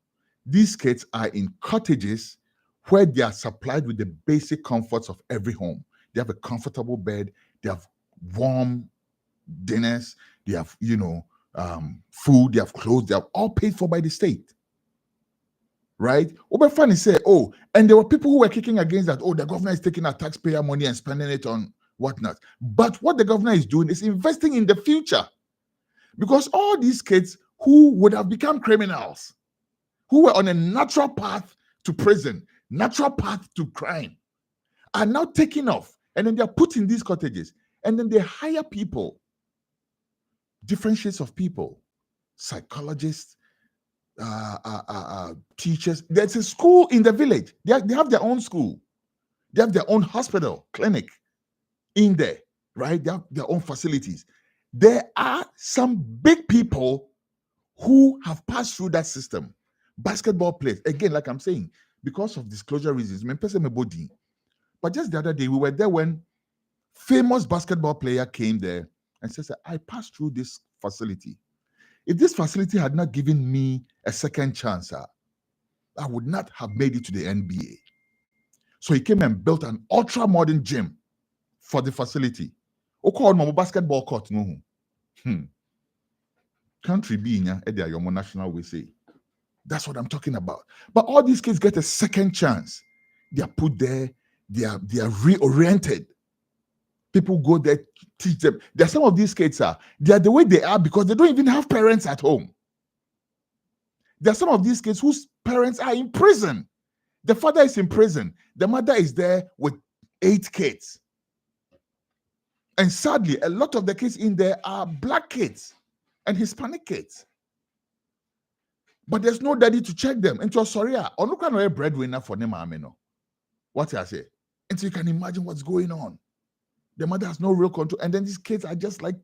these kids are in cottages where they are supplied with the basic comforts of every home. They have a comfortable bed, they have warm dinners, they have, food, they have clothes, they are all paid for by the state. Right? Oberfani said, oh, and there were people who were kicking against that. Oh, the governor is taking our taxpayer money and spending it on whatnot. But what the governor is doing is investing in the future. Because all these kids who would have become criminals, who were on a natural path to prison, natural path to crime, are now taking off. And then they're put in these cottages. And then they hire people, different shades of people, psychologists, teachers. There's a school in the village. They have their own school. They have their own hospital, clinic in there, right? They have their own facilities. There are some big people who have passed through that system. Basketball players, again, like I'm saying, because of disclosure reasons, but just the other day, we were there when famous basketball player came there and said, I passed through this facility. If this facility had not given me a second chance, I would not have made it to the NBA. So he came and built an ultra-modern gym for the facility. Okono basketball court. Country being your national we say. That's what I'm talking about. But all these kids get a second chance. They are put there. They are reoriented. People go there, teach them. There are some of these kids they are the way they are because they don't even have parents at home. There are some of these kids whose parents are in prison. The father is in prison. The mother is there with 8 kids. And sadly, a lot of the kids in there are black kids and Hispanic kids. But there's no daddy to check them. And so sorry, or no kind of a breadwinner for them. What I say? And so you can imagine what's going on. The mother has no real control. And then these kids are just like,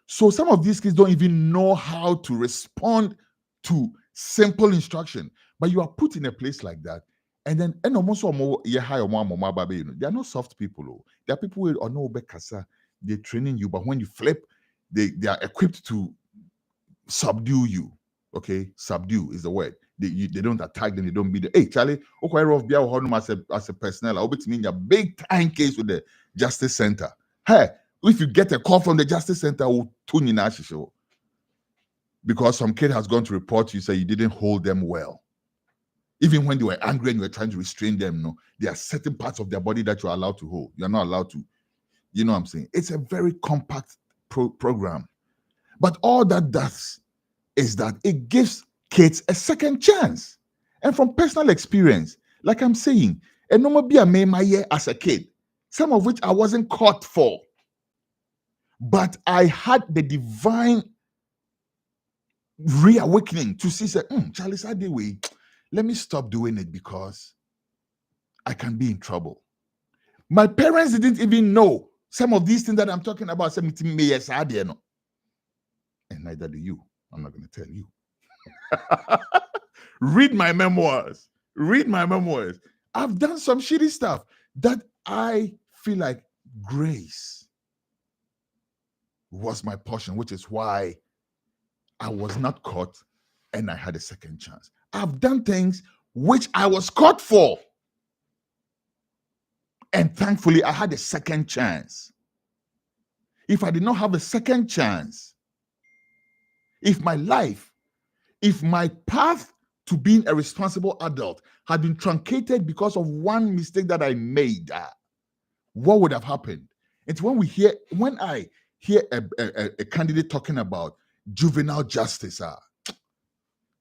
so some of these kids don't even know how to respond to simple instruction. But you are put in a place like that. And then, and almost they are not soft people. They are people who are no bekasa. They're training you, but when you flip, they are equipped to subdue you. Okay, subdue is the word. They don't attack them, they don't beat them. Hey, Charlie, as a personnel, I'll be in a big time case with the Justice Center. Hey, if you get a call from the Justice Center, we'll tune in because some kid has gone to report you, say you didn't hold them well. Even when they were angry and you were trying to restrain them, no, there are certain parts of their body that you're allowed to hold. You're not allowed to. You know what I'm saying? It's a very compact program. But all that does is that it gives kids a second chance. And from personal experience, like I'm saying, a normal be a made my year as a kid, some of which I wasn't caught for. But I had the divine reawakening to see, say, Charlie, way, let me stop doing it because I can be in trouble. My parents didn't even know some of these things that I'm talking about. And neither do you. I'm not going to tell you. Read my memoirs. I've done some shitty stuff that I feel like grace was my portion, which is why I was not caught and I had a second chance. I've done things which I was caught for. And thankfully, I had a second chance. If I did not have a second chance, if my path to being a responsible adult had been truncated because of one mistake that I made, what would have happened? It's when I hear a candidate talking about juvenile justice,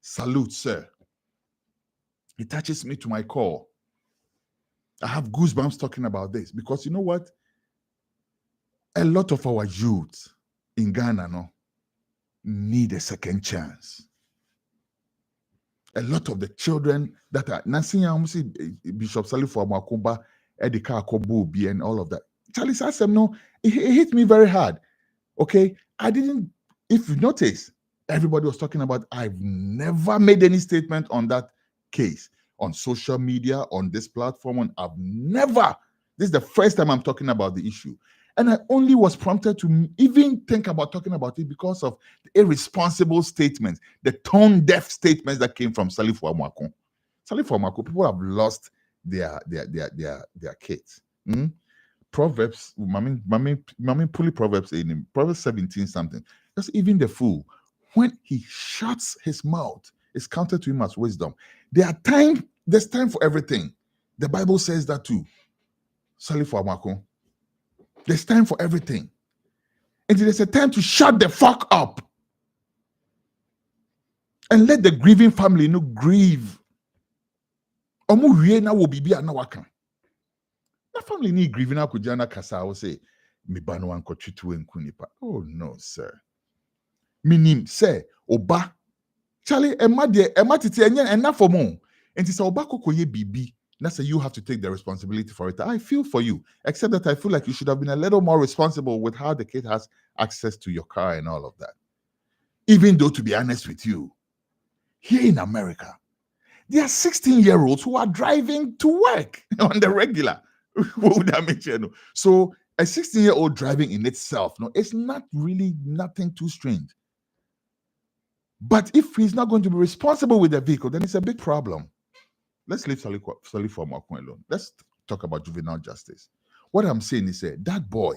salute, sir. It touches me to my core. I have goosebumps talking about this because you know what? A lot of our youth in Ghana need a second chance. A lot of the children that are Bishop Salifo Amakumba, Edika Akobubi, and all of that. Charlie Sassem, it hit me very hard. Okay, if you notice, everybody was talking about, I've never made any statement on that case on social media, on this platform, this is the first time I'm talking about the issue. And I only was prompted to even think about talking about it because of the irresponsible statements, the tone-deaf statements that came from Salifo Amwako. Salifo Amwako, people have lost their kids. Proverbs, Mami Puli Proverbs in Proverbs 17 something. Just even the fool, when he shuts his mouth, is counted to him as wisdom. There's time for everything. The Bible says that too. Salifo Amwako. There's time for everything. And there's a time to shut the fuck up. And let the grieving family grieve. Omu hwie na wo bibi ana waka. Na family ni grieving na kujana kasa wo say me ba no anko twitu enku nipa. Oh no, sir. Minim say oba Charlie ema titi enye enough for mo. And say oba kokoye bibi. That's say you have to take the responsibility for it. I feel for you, except that I feel like you should have been a little more responsible with how the kid has access to your car and all of that. Even though, to be honest with you, here in America, there are 16-year-olds who are driving to work on the regular. What would that make you? So a 16-year-old driving in itself, it's not really nothing too strange. But if he's not going to be responsible with the vehicle, then it's a big problem. Let's leave Salifo Amwako alone. Let's talk about juvenile justice. What I'm saying is that boy,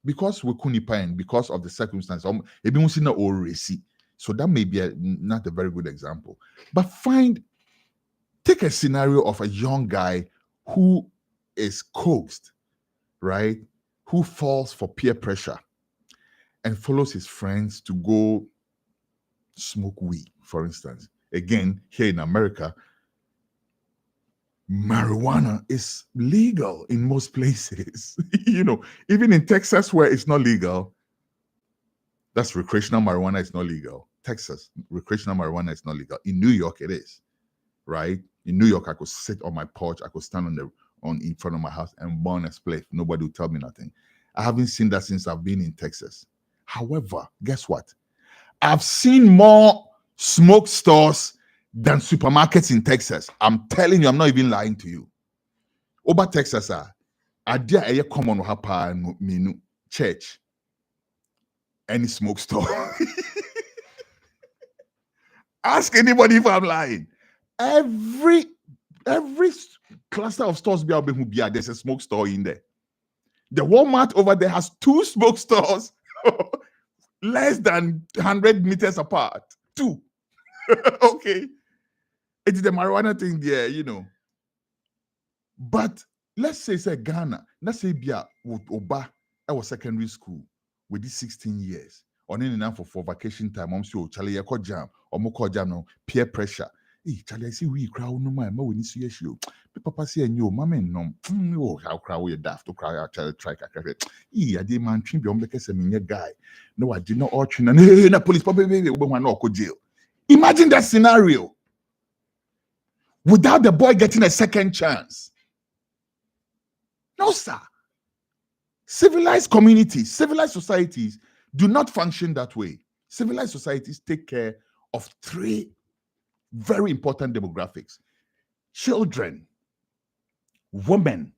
because we couldn't find, because of the circumstance, so that may be not a very good example. But take a scenario of a young guy who is coaxed, right? Who falls for peer pressure and follows his friends to go smoke weed, for instance. Again, here in America, marijuana is legal in most places. Even in Texas where it's not legal, that's recreational marijuana is not legal. Texas, recreational marijuana is not legal. In New York, it is, right? In New York, I could sit on my porch, I could stand in front of my house and burn a spliff. Nobody would tell me nothing. I haven't seen that since I've been in Texas. However, guess what? I've seen more smoke stores than supermarkets in Texas. I'm telling you, I'm not even lying to you. Over Texas, idea a common hapa menu church, any smoke store. Ask anybody if I'm lying. Every cluster of stores there's a smoke store in there. The Walmart over there has 2 smoke stores less than 100 meters apart. 2. Okay. It's the marijuana thing there, But let's say Ghana, let's say Oba, I was secondary school with these 16 years. On in and for vacation time, I'm sure Charlie jam or moko jam no peer pressure. Hey, Charlie, I see we crowd no man, we need to see you. Papa say and you, mama no, how crowd we daft to cry out Charlie try. I did man trim be because I'm a guy. No, I did not orchard and the police probably one no jail. Imagine that scenario. Without the boy getting a second chance. No, sir. Civilized communities, civilized societies do not function that way. Civilized societies take care of 3 very important demographics. Children women,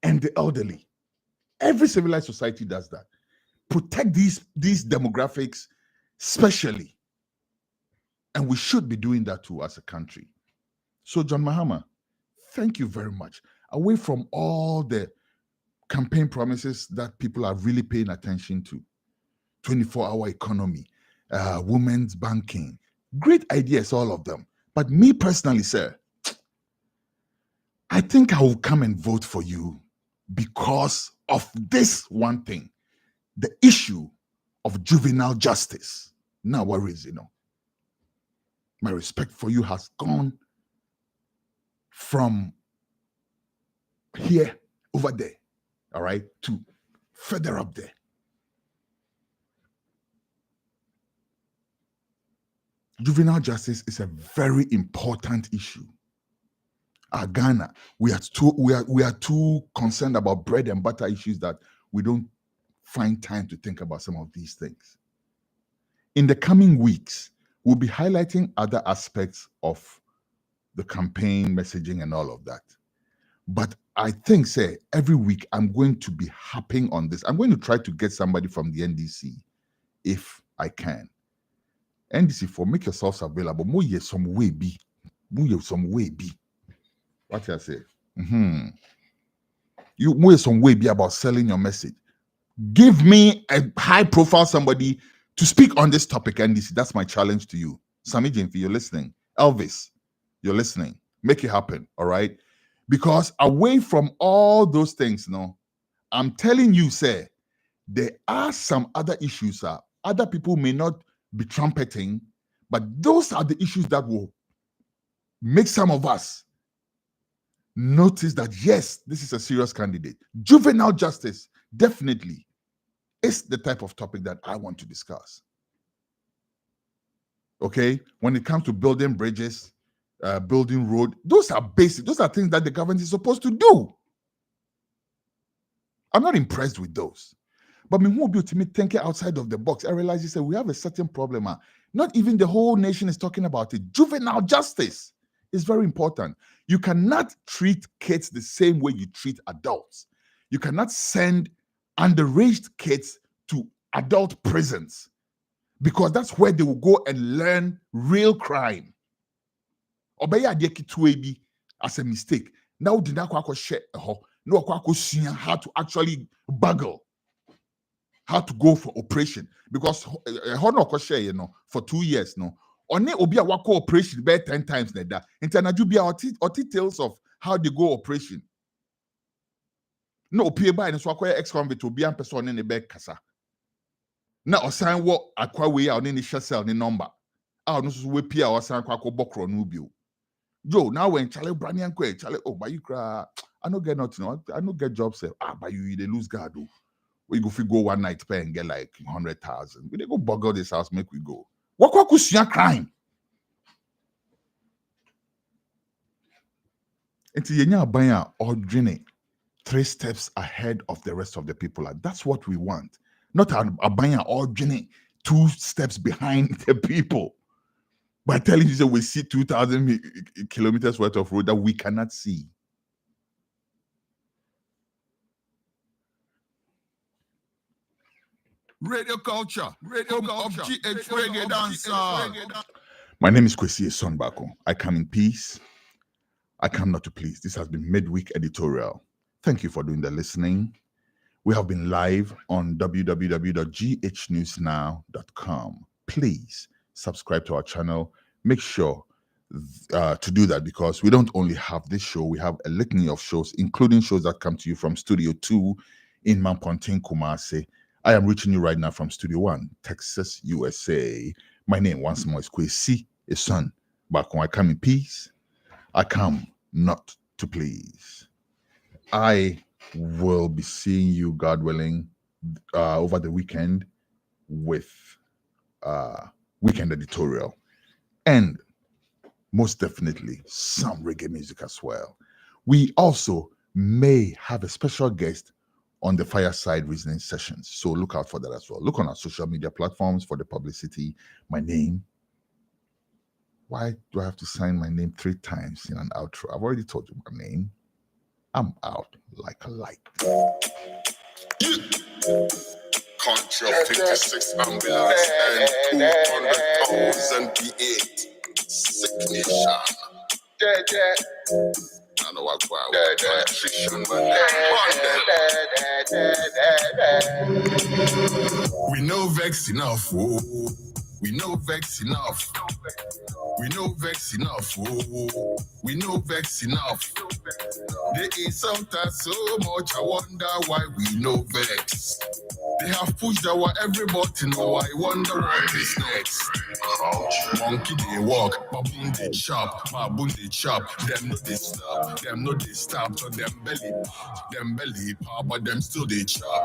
and the elderly. Every civilized society does that. Protect these demographics specially. And we should be doing that too as a country. So, John Mahama, thank you very much. Away from all the campaign promises that people are really paying attention to, 24-hour economy, women's banking, great ideas, all of them. But me personally, sir, I think I will come and vote for you because of this one thing, the issue of juvenile justice. Now, what is, my respect for you has gone from here over there, all right, to further up there. Juvenile justice is a very important issue. Ghana, we are too concerned about bread and butter issues that we don't find time to think about some of these things. In the coming weeks, we'll be highlighting other aspects of the campaign messaging and all of that. But I think, say, every week I'm going to be harping on this. I'm going to try to get somebody from the NDC if I can. NDC, for make yourselves available. More some way be. What I say? You more some way be about selling your message. Give me a high-profile somebody to speak on this topic, NDC. That's my challenge to you. Sammy Jemfi, you're listening. Elvis, you're listening. Make it happen, all right? Because away from all those things, I'm telling you, sir, there are some other issues. Other people may not be trumpeting, but those are the issues that will make some of us notice that, yes, this is a serious candidate. Juvenile justice, definitely, is the type of topic that I want to discuss. Okay? When it comes to building bridges, building road, those are basic. Those are things that the government is supposed to do. I'm not impressed with those. But me who be to me thinking outside of the box. I realize you say we have a certain problem. Not even the whole nation is talking about it. Juvenile justice is very important. You cannot treat kids the same way you treat adults. You cannot send underage kids to adult prisons because that's where they will go and learn real crime. As a mistake. Now did not share no how to actually buggle, how to go for operation. Because for 2 years only obi a wako operation be 10 times like that. International be our details of how they go operation. No pay by and so ex-convict will be a person in the back kasa. Now assign what aqua way out in the cell the number. No so we pay our sign kwako bokro nubio. Joe, now when Charlie Brandy and Charlie, but you cry, I don't get nothing, I don't get jobs, but you they lose guard. We go one night pay and get like 100,000. We they go bugger this house, make we go. What could see a crime? Until you know buying or drinking 3 steps ahead of the rest of the people. That's what we want. Not a buying or drinking 2 steps behind the people. By telling you that we see 2,000 kilometers worth of road that we cannot see. Radio culture, reggae dancer. My name is Kwesi Sonbako. I come in peace. I come not to please. This has been Midweek Editorial. Thank you for doing the listening. We have been live on www.ghnewsnow.com. Please subscribe to our channel. Make sure to do that because we don't only have this show, we have a litany of shows, including shows that come to you from Studio 2 in Mamponting, Kumasi. I am reaching you right now from Studio 1, Texas, USA. My name once more is Kwesi Son. But when I come in peace, I come not to please. I will be seeing you, God willing, over the weekend with Weekend Editorial. And most definitely some reggae music as well. We also may have a special guest on the Fireside Reasoning sessions. So look out for that as well. Look on our social media platforms for the publicity. My name. Why do I have to sign my name 3 times in an outro? I've already told you my name. I'm out like a light. Country of 56 ambulance and 200,000 P8. Sick nation. I know what politician, man. We know vex enough, oh. We know vex enough. We know vex enough, oh. We know vex enough. They insult us so much, I wonder why we know vex. They have pushed our every button, now I wonder what is next. Monkey they walk, baboon they chop, baboon they chop. Them no they stop, so them belly pop, but them still they chop.